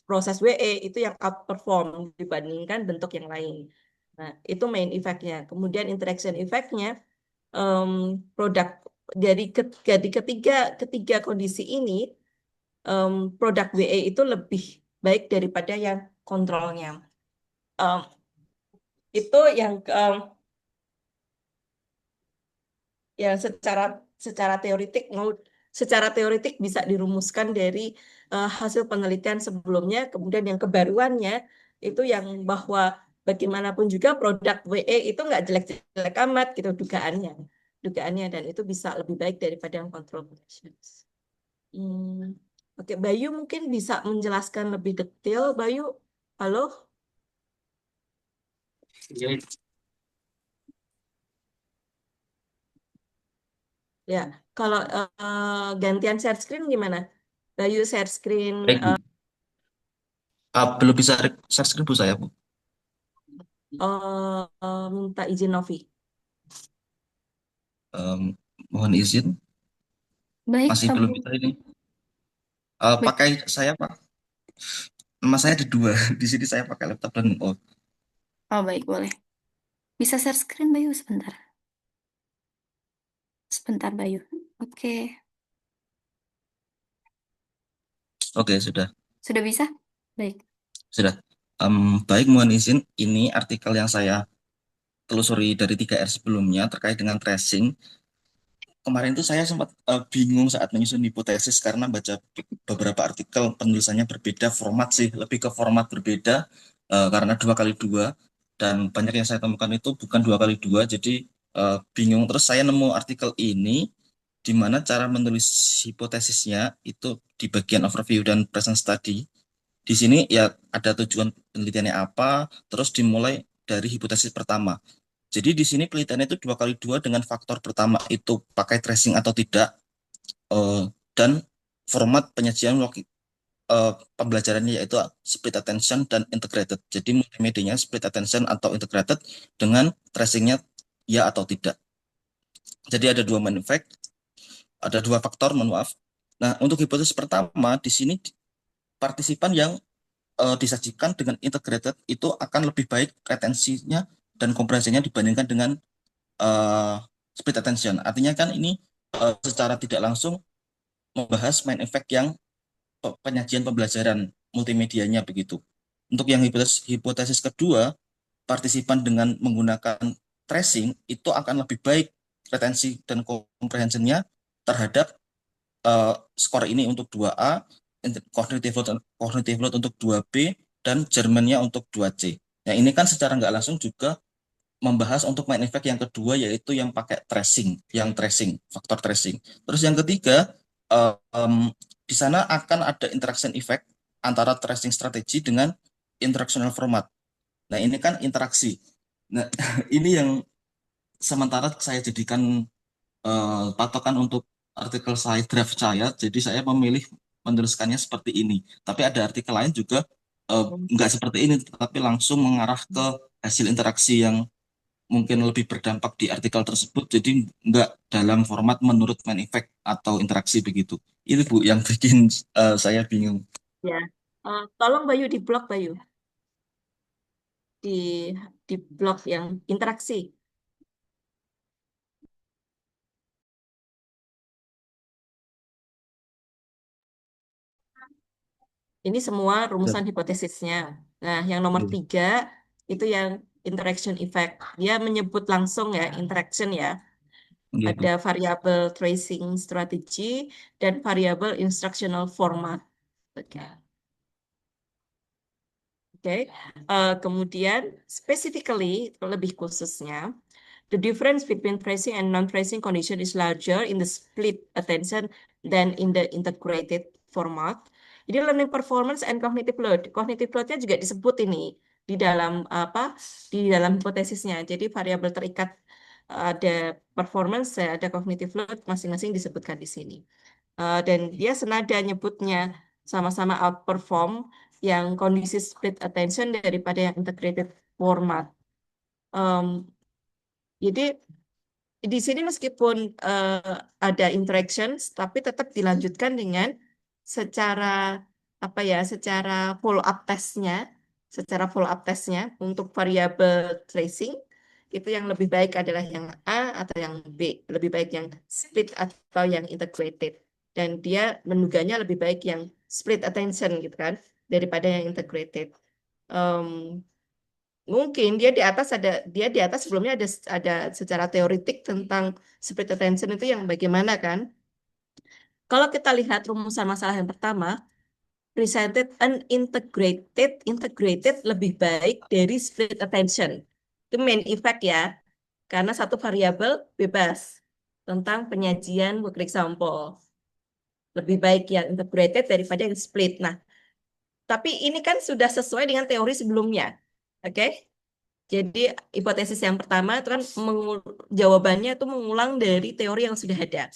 proses WE itu yang outperform dibandingkan bentuk yang lain. Nah, itu main effect-nya. Kemudian interaction effect-nya, produk dari ketiga kondisi ini, produk WE itu lebih baik daripada yang kontrolnya. Itu yang secara teoritik bisa dirumuskan dari hasil penelitian sebelumnya. Kemudian yang kebaruannya itu yang bahwa bagaimanapun juga produk WE itu nggak jelek-jelek amat gitu dugaannya, dan itu bisa lebih baik daripada yang control conditions. Oke, Bayu mungkin bisa menjelaskan lebih detail. Bayu, halo? Ya, kalau gantian share screen gimana? Bayu share screen. Baik, Bu. Belum bisa share screen Bu saya, Bu. Minta izin Novi. Mohon izin, Baik, masih belum bisa ini. Baik. Pakai saya, Pak. Nama saya ada 2. Di sini saya pakai laptop dan Oh, baik, boleh. Bisa share screen, Bayu, sebentar. Sebentar, Bayu. Oke. Oke, sudah. Sudah bisa? Baik. Sudah. Baik, mohon izin. Ini artikel yang saya telusuri dari 3R sebelumnya terkait dengan tracing. Kemarin itu saya sempat bingung saat menyusun hipotesis karena baca beberapa artikel penulisannya berbeda, format sih, lebih ke format berbeda karena 2 kali 2, dan banyak yang saya temukan itu bukan 2 kali 2, jadi bingung. Terus saya nemu artikel ini di mana cara menulis hipotesisnya itu di bagian overview dan present study. Di sini ya ada tujuan penelitiannya apa, terus dimulai dari hipotesis pertama. Jadi di sini penelitiannya itu 2x2 dengan faktor pertama itu pakai tracing atau tidak, dan format penyajian pembelajarannya yaitu split attention dan integrated. Jadi multimedianya split attention atau integrated dengan tracingnya ya atau tidak. Jadi ada dua main effect, ada dua faktor, mohon maaf. Nah, untuk hipotesis pertama di sini partisipan yang disajikan dengan integrated itu akan lebih baik retensinya dan komprehensinya dibandingkan dengan split attention. Artinya kan ini secara tidak langsung membahas main effect yang penyajian pembelajaran multimedianya begitu. Untuk yang hipotesis kedua, partisipan dengan menggunakan tracing itu akan lebih baik retensi dan komprehensinya terhadap skor ini untuk 2A, cognitive load untuk 2B, dan Jermannya untuk 2C. Nah, ini kan secara nggak langsung juga membahas untuk main effect yang kedua, yaitu yang pakai tracing, faktor tracing. Terus yang ketiga, di sana akan ada interaction effect antara tracing strategi dengan interactional format. Nah, ini kan interaksi. Nah, ini yang sementara saya jadikan patokan untuk artikel saya, draft saya, jadi saya memilih menuliskannya seperti ini. Tapi ada artikel lain juga nggak seperti ini, tapi langsung mengarah ke hasil interaksi yang mungkin lebih berdampak di artikel tersebut, jadi nggak dalam format menurut main effect atau interaksi begitu. Itu Bu yang bikin saya bingung. Ya, tolong Bayu di blog Bayu, di blog yang interaksi. Ini semua rumusan hipotesisnya. Nah, yang nomor 3 itu yang interaction effect. Dia menyebut langsung ya interaction ya. Iya, Bu. Ada variabel tracing strategy dan variabel instructional format. Oke. Oke. Kemudian specifically lebih khususnya, the difference between tracing and non-tracing condition is larger in the split attention than in the integrated format. Jadi learning performance and cognitive load. Cognitive load-nya juga disebut ini di dalam apa? Di dalam hipotesisnya. Jadi variabel terikat ada performance, ada cognitive load, masing-masing disebutkan di sini. Dan dia senada nyebutnya sama-sama outperform yang kondisi split attention daripada yang integrated format. Jadi di sini meskipun ada interactions, tapi tetap dilanjutkan dengan secara apa ya, secara follow up testnya, untuk variabel tracing itu yang lebih baik adalah yang A atau yang B, lebih baik yang split atau yang integrated, dan dia menduganya lebih baik yang split attention gitu kan daripada yang integrated. Mungkin dia di atas sebelumnya ada secara teoritik tentang split attention itu yang bagaimana kan. Kalau kita lihat rumusan masalah yang pertama, presented integrated lebih baik dari split attention. Itu main effect ya. Karena satu variabel bebas tentang penyajian work example. Lebih baik yang integrated daripada yang split. Nah, tapi ini kan sudah sesuai dengan teori sebelumnya. Oke? Jadi hipotesis yang pertama itu kan jawabannya itu mengulang dari teori yang sudah ada.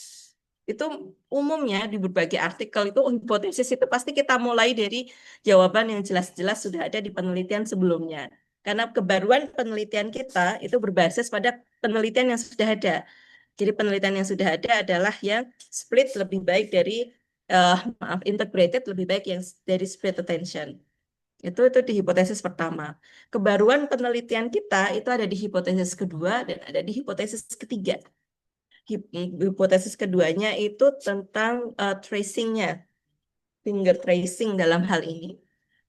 Itu umumnya di berbagai artikel itu hipotesis itu pasti kita mulai dari jawaban yang jelas-jelas sudah ada di penelitian sebelumnya. Karena kebaruan penelitian kita itu berbasis pada penelitian yang sudah ada. Jadi penelitian yang sudah ada adalah yang split lebih baik dari integrated lebih baik yang dari split attention. Itu di hipotesis pertama. Kebaruan penelitian kita itu ada di hipotesis kedua dan ada di hipotesis ketiga. Hipotesis keduanya itu tentang tracingnya, finger tracing dalam hal ini.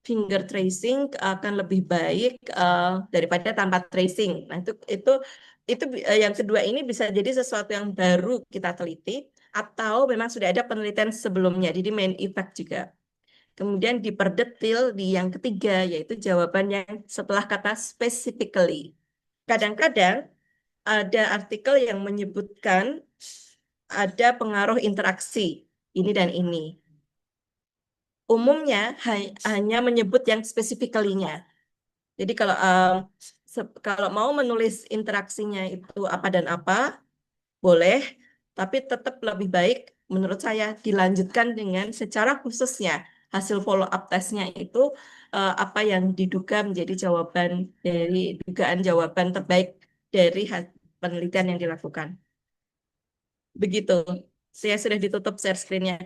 Finger tracing akan lebih baik daripada tanpa tracing. Nah, itu yang kedua ini bisa jadi sesuatu yang baru kita teliti atau memang sudah ada penelitian sebelumnya. Jadi main effect juga. Kemudian diperdetil di yang ketiga, yaitu jawaban yang setelah kata specifically. Kadang-kadang ada artikel yang menyebutkan ada pengaruh interaksi ini dan ini. Umumnya hanya menyebut yang specifically-nya. Jadi kalau mau menulis interaksinya itu apa dan apa, boleh, tapi tetap lebih baik menurut saya dilanjutkan dengan secara khususnya hasil follow up tesnya itu apa yang diduga menjadi dugaan jawaban terbaik dari penelitian yang dilakukan. Begitu. Saya sudah ditutup share screen-nya.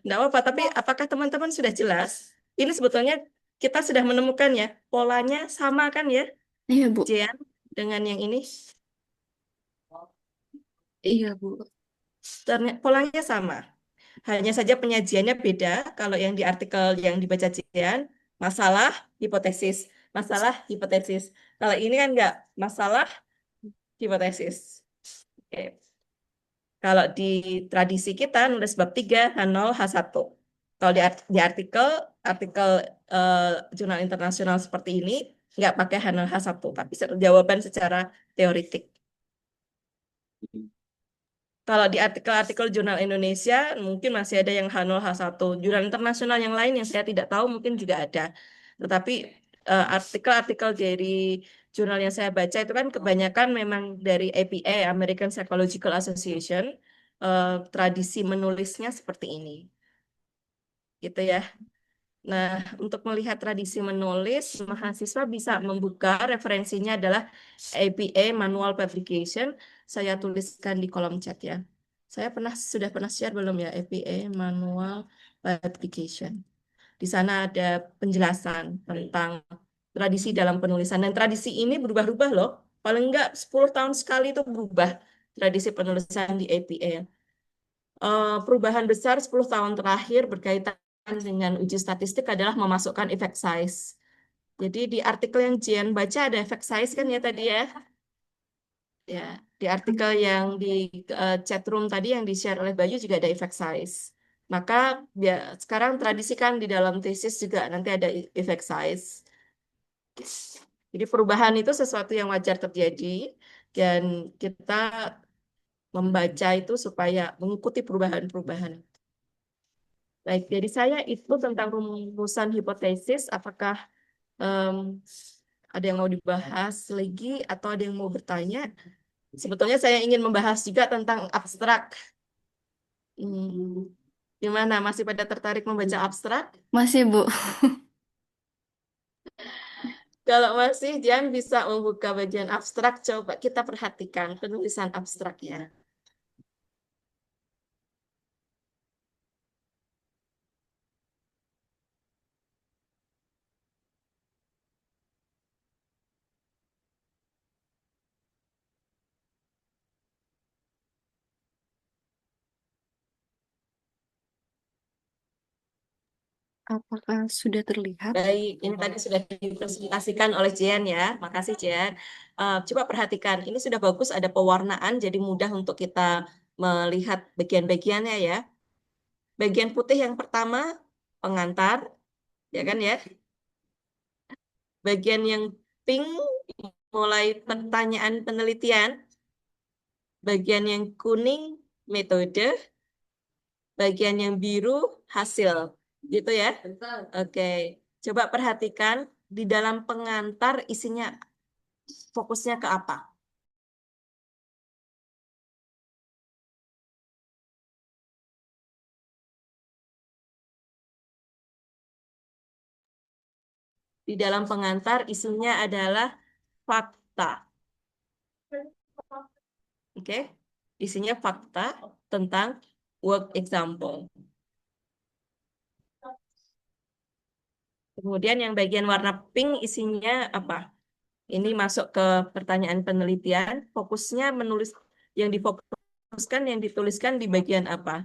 Nggak apa-apa, tapi apakah teman-teman sudah jelas? Ini sebetulnya kita sudah menemukan ya, polanya sama kan ya, Iya, Bu. Jian, dengan yang ini. Iya, Bu. Ternyata polanya sama. Hanya saja penyajiannya beda. Kalau yang di artikel yang dibaca Jian, masalah, hipotesis. Masalah, hipotesis. Kalau ini kan nggak, masalah, hipotesis. Oke. Kalau di tradisi kita nulis bab 3, H0, H1. Kalau di artikel jurnal internasional seperti ini, nggak pakai H0, H1, tapi jawaban secara teoritik. Kalau di artikel-artikel jurnal Indonesia, mungkin masih ada yang H0, H1. Jurnal internasional yang lain yang saya tidak tahu mungkin juga ada. Tetapi artikel-artikel dari jurnal yang saya baca itu kan kebanyakan memang dari APA, American Psychological Association, tradisi menulisnya seperti ini. Gitu ya. Nah, untuk melihat tradisi menulis, mahasiswa bisa membuka referensinya adalah APA Manual Publication. Saya tuliskan di kolom chat ya. Saya sudah pernah share belum ya APA Manual Publication. Di sana ada penjelasan tentang tradisi dalam penulisan. Dan tradisi ini berubah-ubah loh. Paling enggak 10 tahun sekali itu berubah tradisi penulisan di APA. Perubahan besar 10 tahun terakhir berkaitan dengan uji statistik adalah memasukkan effect size. Jadi di artikel yang Jian baca ada effect size kan ya tadi ya? Ya, di artikel yang di chat room tadi yang di-share oleh Bayu juga ada effect size. Maka sekarang tradisikan di dalam tesis juga nanti ada effect size. Jadi perubahan itu sesuatu yang wajar terjadi dan kita membaca itu supaya mengikuti perubahan-perubahan. Baik, dari saya itu tentang rumusan hipotesis. Apakah ada yang mau dibahas lagi atau ada yang mau bertanya? Sebetulnya saya ingin membahas juga tentang abstrak. Gimana? Masih pada tertarik membaca abstrak? Masih, Bu. Kalau masih, jangan bisa membuka bagian abstrak. Coba kita perhatikan penulisan abstraknya. Apakah sudah terlihat? Baik, ini tadi sudah dipresentasikan oleh Jian ya. Makasih Jian. Coba perhatikan, ini sudah bagus ada pewarnaan, jadi mudah untuk kita melihat bagian-bagiannya ya. Bagian putih yang pertama, pengantar, ya kan ya. Bagian yang pink, mulai pertanyaan penelitian. Bagian yang kuning, metode. Bagian yang biru, hasil. Gitu ya. Oke, coba perhatikan di dalam pengantar isinya fokusnya ke apa? Di dalam pengantar isinya adalah fakta. Oke, isinya fakta tentang work example. Kemudian yang bagian warna pink isinya apa? Ini masuk ke pertanyaan penelitian, fokusnya menulis yang difokuskan, yang dituliskan di bagian apa?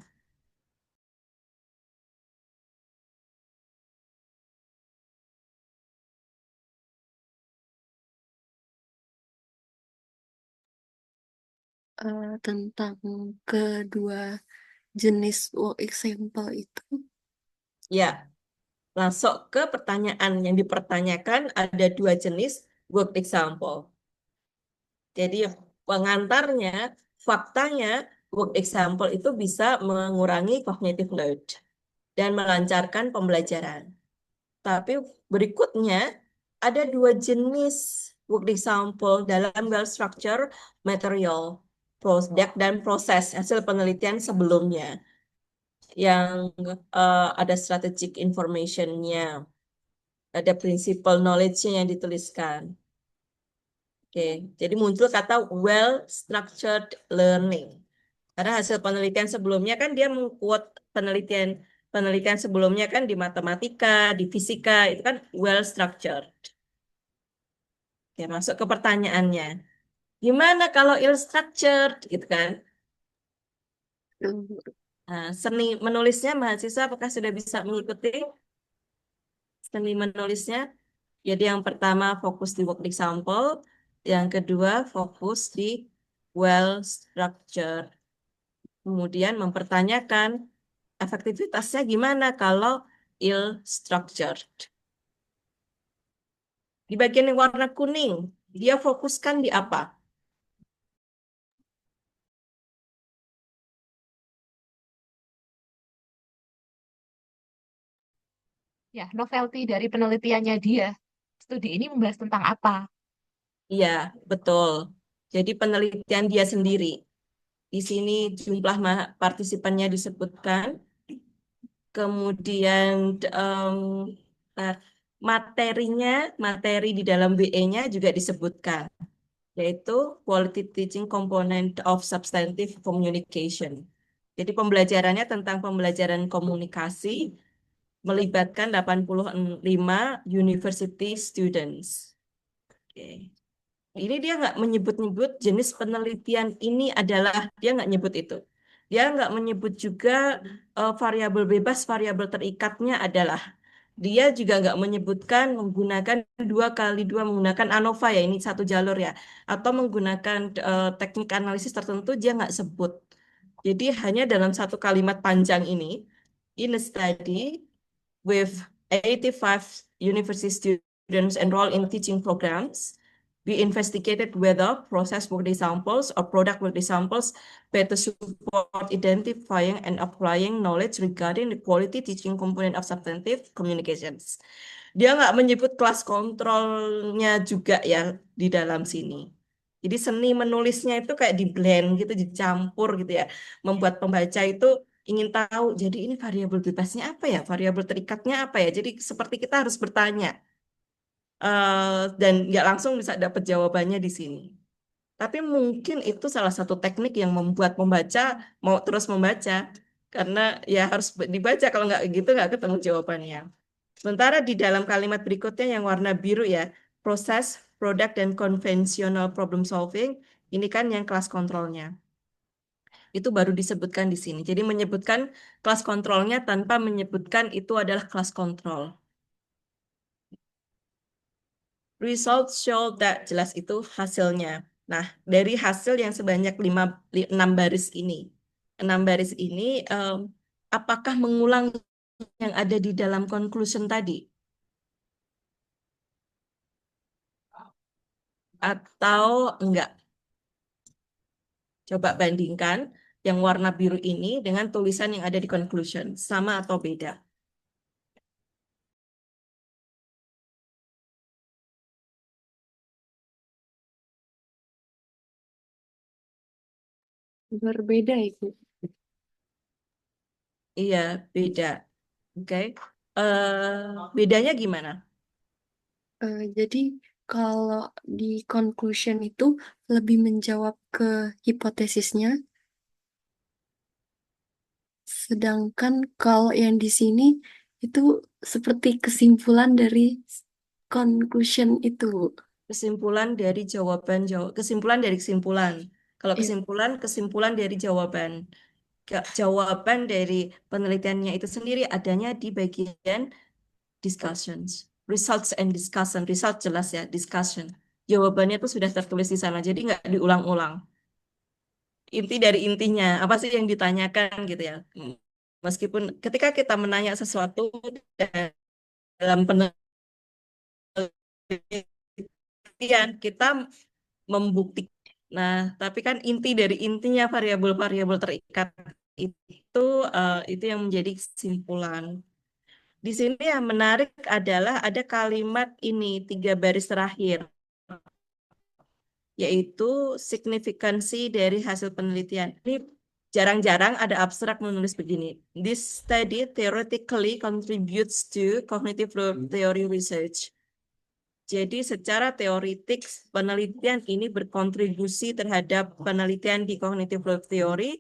Tentang kedua jenis work example itu. Ya, masuk ke pertanyaan yang dipertanyakan ada dua jenis work example. Jadi pengantarnya, faktanya work example itu bisa mengurangi cognitive load dan melancarkan pembelajaran. Tapi berikutnya ada dua jenis work example dalam well-structured material, product dan proses hasil penelitian sebelumnya yang ada strategic information-nya, ada principal knowledge-nya yang dituliskan. Oke, jadi muncul kata well-structured learning. Karena hasil penelitian sebelumnya kan dia mengquote penelitian sebelumnya kan di matematika, di fisika, itu kan well-structured. Oke, masuk ke pertanyaannya. Gimana kalau ill-structured, gitu kan? Nah, seni menulisnya mahasiswa apakah sudah bisa mengikuti seni menulisnya? Jadi yang pertama fokus di work example, yang kedua fokus di well-structured. Kemudian mempertanyakan efektivitasnya gimana kalau ill-structured. Di bagian yang warna kuning, dia fokuskan di apa? Ya, novelty dari penelitiannya dia. Studi ini membahas tentang apa? Iya, betul. Jadi penelitian dia sendiri. Di sini jumlah partisipannya disebutkan. Kemudian eh, materi di dalam WE-nya juga disebutkan, yaitu Quality Teaching Component of Substantive Communication. Jadi pembelajarannya tentang pembelajaran komunikasi melibatkan 85 university students. Oke. Ini dia nggak menyebut-nyebut jenis penelitian ini adalah, dia nggak nyebut itu. Dia nggak menyebut juga variabel bebas, variabel terikatnya adalah. Dia juga nggak menyebutkan menggunakan 2x2 menggunakan ANOVA ya, ini satu jalur ya. Atau menggunakan teknik analisis tertentu, dia nggak sebut. Jadi hanya dalam satu kalimat panjang ini, in a study with 85 university students enrolled in teaching programs, we investigated whether process work examples or product work examples better support identifying and applying knowledge regarding the quality teaching component of substantive communications. Dia nggak menyebut kelas kontrolnya juga ya di dalam sini. Jadi seni menulisnya itu kayak di blend gitu, dicampur gitu ya. Membuat pembaca itu ingin tahu, jadi ini variabel bebasnya apa ya? Variabel terikatnya apa ya? Jadi seperti kita harus bertanya. Dan nggak langsung bisa dapat jawabannya di sini. Tapi mungkin itu salah satu teknik yang membuat pembaca mau terus membaca. Karena ya harus dibaca, kalau nggak gitu nggak ketemu jawabannya. Sementara di dalam kalimat berikutnya yang warna biru ya, proses, produk, dan conventional problem solving, ini kan yang kelas kontrolnya. Itu baru disebutkan di sini. Jadi menyebutkan kelas kontrolnya tanpa menyebutkan itu adalah kelas kontrol. Results show that, jelas itu hasilnya. Nah, dari hasil yang sebanyak 6 baris ini. 6 baris ini, apakah mengulang yang ada di dalam conclusion tadi? Atau enggak? Coba bandingkan yang warna biru ini dengan tulisan yang ada di conclusion. Sama atau beda? Berbeda, Ibu. Iya, beda. Oke. Bedanya gimana? Jadi kalau di conclusion itu lebih menjawab ke hipotesisnya, sedangkan kalau yang di sini itu seperti kesimpulan dari conclusion itu. Kesimpulan dari kesimpulan dari kesimpulan. Kalau Iya, kesimpulan dari jawaban. Jawaban dari penelitiannya itu sendiri adanya di bagian discussions. Results and discussion. Result jelas ya, discussion. Jawabannya itu sudah tertulis di sana, jadi nggak diulang-ulang. Inti dari intinya, apa sih yang ditanyakan gitu ya. Meskipun ketika kita menanya sesuatu dalam penelitian, kita membuktikan Nah, tapi kan inti dari intinya variabel-variabel terikat itu itu yang menjadi kesimpulan. Di sini yang menarik adalah ada kalimat ini 3 baris terakhir, yaitu signifikansi dari hasil penelitian. Ini jarang-jarang ada abstrak menulis begini. This study theoretically contributes to cognitive theory research. Jadi secara teoritik penelitian ini berkontribusi terhadap penelitian di cognitive load theory,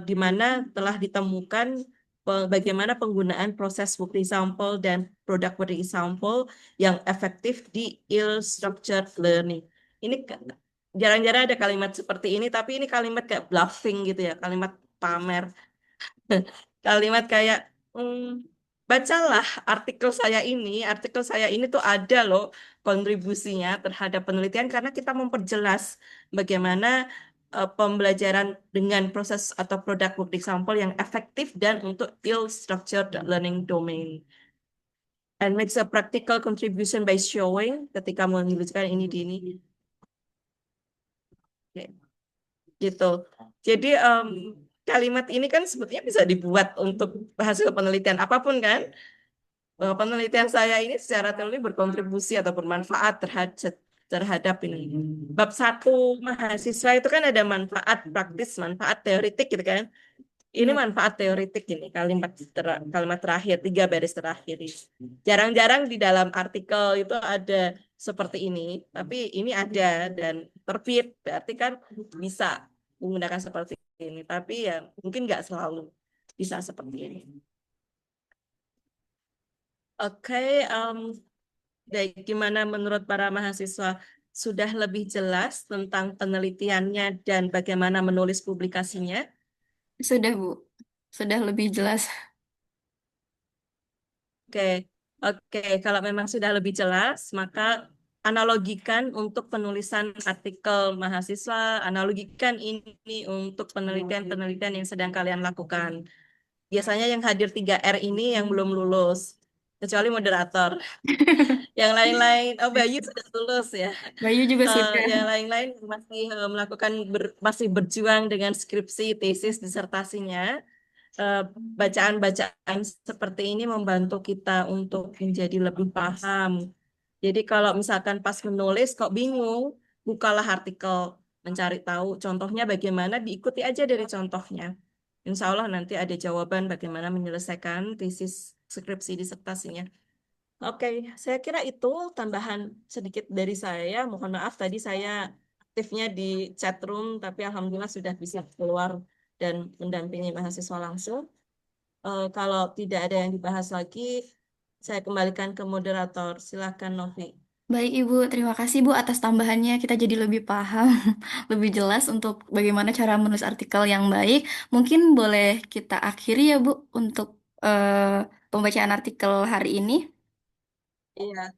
di mana telah ditemukan bagaimana penggunaan proses bukti sampel dan produk bukti sampel yang efektif di ill-structured learning. Ini jarang-jarang ada kalimat seperti ini, tapi ini kalimat kayak bluffing gitu ya, kalimat pamer. Kalimat kayak bacalah artikel saya ini tuh ada loh kontribusinya terhadap penelitian karena kita memperjelas bagaimana pembelajaran dengan proses atau produk bukti sampel yang efektif dan untuk ill-structured learning domain. And makes a practical contribution by showing ketika menuliskan ini di ini. Oke, gitu. Jadi kalimat ini kan sebetulnya bisa dibuat untuk hasil penelitian apapun kan. Bahwa penelitian saya ini secara teori berkontribusi atau bermanfaat terhadap ini. Bab 1 mahasiswa itu kan ada manfaat praktis, manfaat teoritik gitu kan. Ini manfaat teoritik ini kalimat terakhir 3 baris terakhir ini. Jarang-jarang di dalam artikel itu ada seperti ini, tapi ini ada dan terbit berarti kan bisa menggunakan seperti ini, tapi ya mungkin nggak selalu bisa seperti ini. Oke, gimana menurut para mahasiswa? Sudah lebih jelas tentang penelitiannya dan bagaimana menulis publikasinya? Sudah, Bu. Sudah lebih jelas. Oke, oke. Kalau memang sudah lebih jelas, maka analogikan untuk penulisan artikel mahasiswa, analogikan ini untuk penelitian-penelitian yang sedang kalian lakukan. Biasanya yang hadir 3R ini yang belum lulus, kecuali moderator. Yang lain-lain, oh Bayu sudah lulus ya. Bayu juga sudah. Yang lain-lain masih melakukan masih berjuang dengan skripsi, tesis, disertasinya. Bacaan-bacaan seperti ini membantu kita untuk menjadi lebih paham. Jadi kalau misalkan pas menulis kok bingung, bukalah artikel, mencari tahu contohnya bagaimana, diikuti aja dari contohnya. Insya Allah nanti ada jawaban bagaimana menyelesaikan tesis skripsi disertasinya. Oke, saya kira itu tambahan sedikit dari saya. Mohon maaf tadi saya aktifnya di chat room, tapi alhamdulillah sudah bisa keluar dan mendampingi mahasiswa langsung. Kalau tidak ada yang dibahas lagi, saya kembalikan ke moderator. Silakan Novi. Baik, Ibu. Terima kasih, Bu, atas tambahannya. Kita jadi lebih paham, lebih jelas untuk bagaimana cara menulis artikel yang baik. Mungkin boleh kita akhiri ya, Bu, untuk pembacaan artikel hari ini. Iya,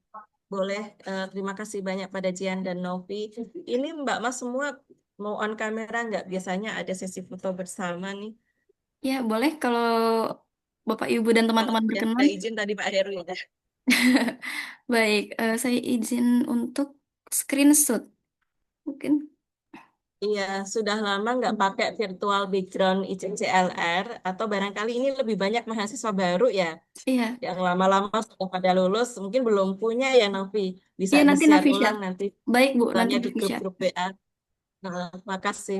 boleh. Terima kasih banyak pada Jian dan Novi. Ini Mbak Mas semua mau on kamera nggak? Biasanya ada sesi foto bersama nih. Ya, boleh kalau Bapak, Ibu, dan Oh, teman-teman ya, berkenan. saya izin tadi Pak Heru ya. Baik, saya izin untuk screenshot. Mungkin. Iya, sudah lama nggak pakai virtual background ICCLR atau barangkali ini lebih banyak mahasiswa baru ya, Iya, yang lama-lama sudah pada lulus, mungkin belum punya ya Novi, bisa iya nanti di-share Novi ulang share. nanti Baik, Bu, nanti soalnya di Novi share. grup-grup WA. Nah, makasih.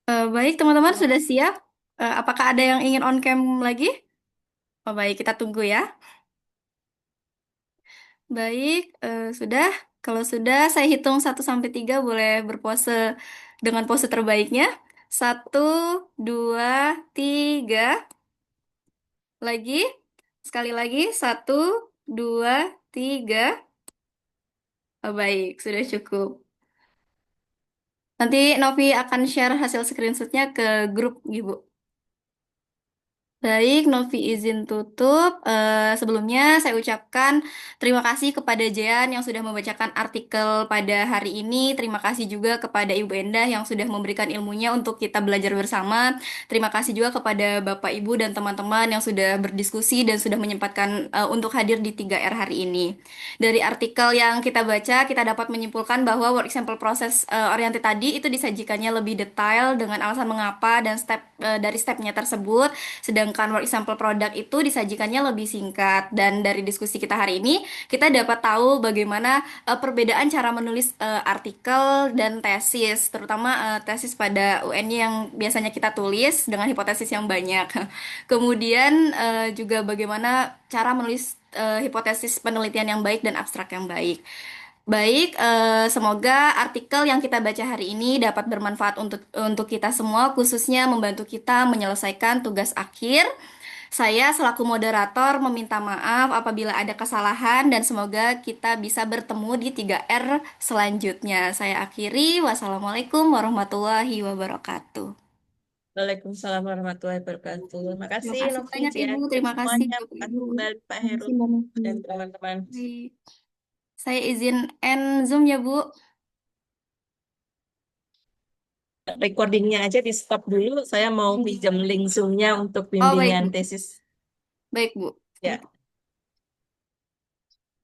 Baik, teman-teman sudah siap? Apakah ada yang ingin on cam lagi? Oh, baik, kita tunggu ya. Baik, sudah. Kalau sudah, saya hitung 1 sampai 3 boleh berpose dengan pose terbaiknya. 1, 2, 3. Lagi. Sekali lagi. 1, 2, 3. Oh, baik, sudah cukup. Nanti Novi akan share hasil screenshotnya ke grup, Ibu. Baik, Novi izin tutup. Sebelumnya saya ucapkan terima kasih kepada Jean yang sudah membacakan artikel pada hari ini. Terima kasih juga kepada Ibu Endah yang sudah memberikan ilmunya untuk kita belajar bersama. Terima kasih juga kepada Bapak Ibu dan teman-teman yang sudah berdiskusi dan sudah menyempatkan untuk hadir di 3R hari ini. Dari artikel yang kita baca, kita dapat menyimpulkan bahwa work example process oriented tadi itu disajikannya lebih detail dengan alasan mengapa dan dari stepnya tersebut. Sedangkan work example product itu disajikannya lebih singkat. Dan dari diskusi kita hari ini, kita dapat tahu bagaimana perbedaan cara menulis artikel dan tesis, terutama tesis pada UN yang biasanya kita tulis dengan hipotesis yang banyak. Kemudian juga bagaimana cara menulis hipotesis penelitian yang baik dan abstrak yang baik. Baik, semoga artikel yang kita baca hari ini dapat bermanfaat untuk kita semua, khususnya membantu kita menyelesaikan tugas akhir. Saya selaku moderator meminta maaf apabila ada kesalahan dan semoga kita bisa bertemu di 3R selanjutnya. Saya akhiri. Wassalamualaikum warahmatullahi wabarakatuh. Waalaikumsalam warahmatullahi wabarakatuh. Terima Terima kasih kasih Novi, banyak Ibu, Jian, dan terima kasih semuanya. Bapak Terima kasih Ibu. kembali Pak Terima Heru kasih Mbak Novi. dan teman-teman. Baik. Saya izin end Zoom ya Bu. Recordingnya aja di stop dulu. Saya mau pinjam link Zoom-nya untuk Oh baik bimbingan Bu, tesis. baik Bu. Ya.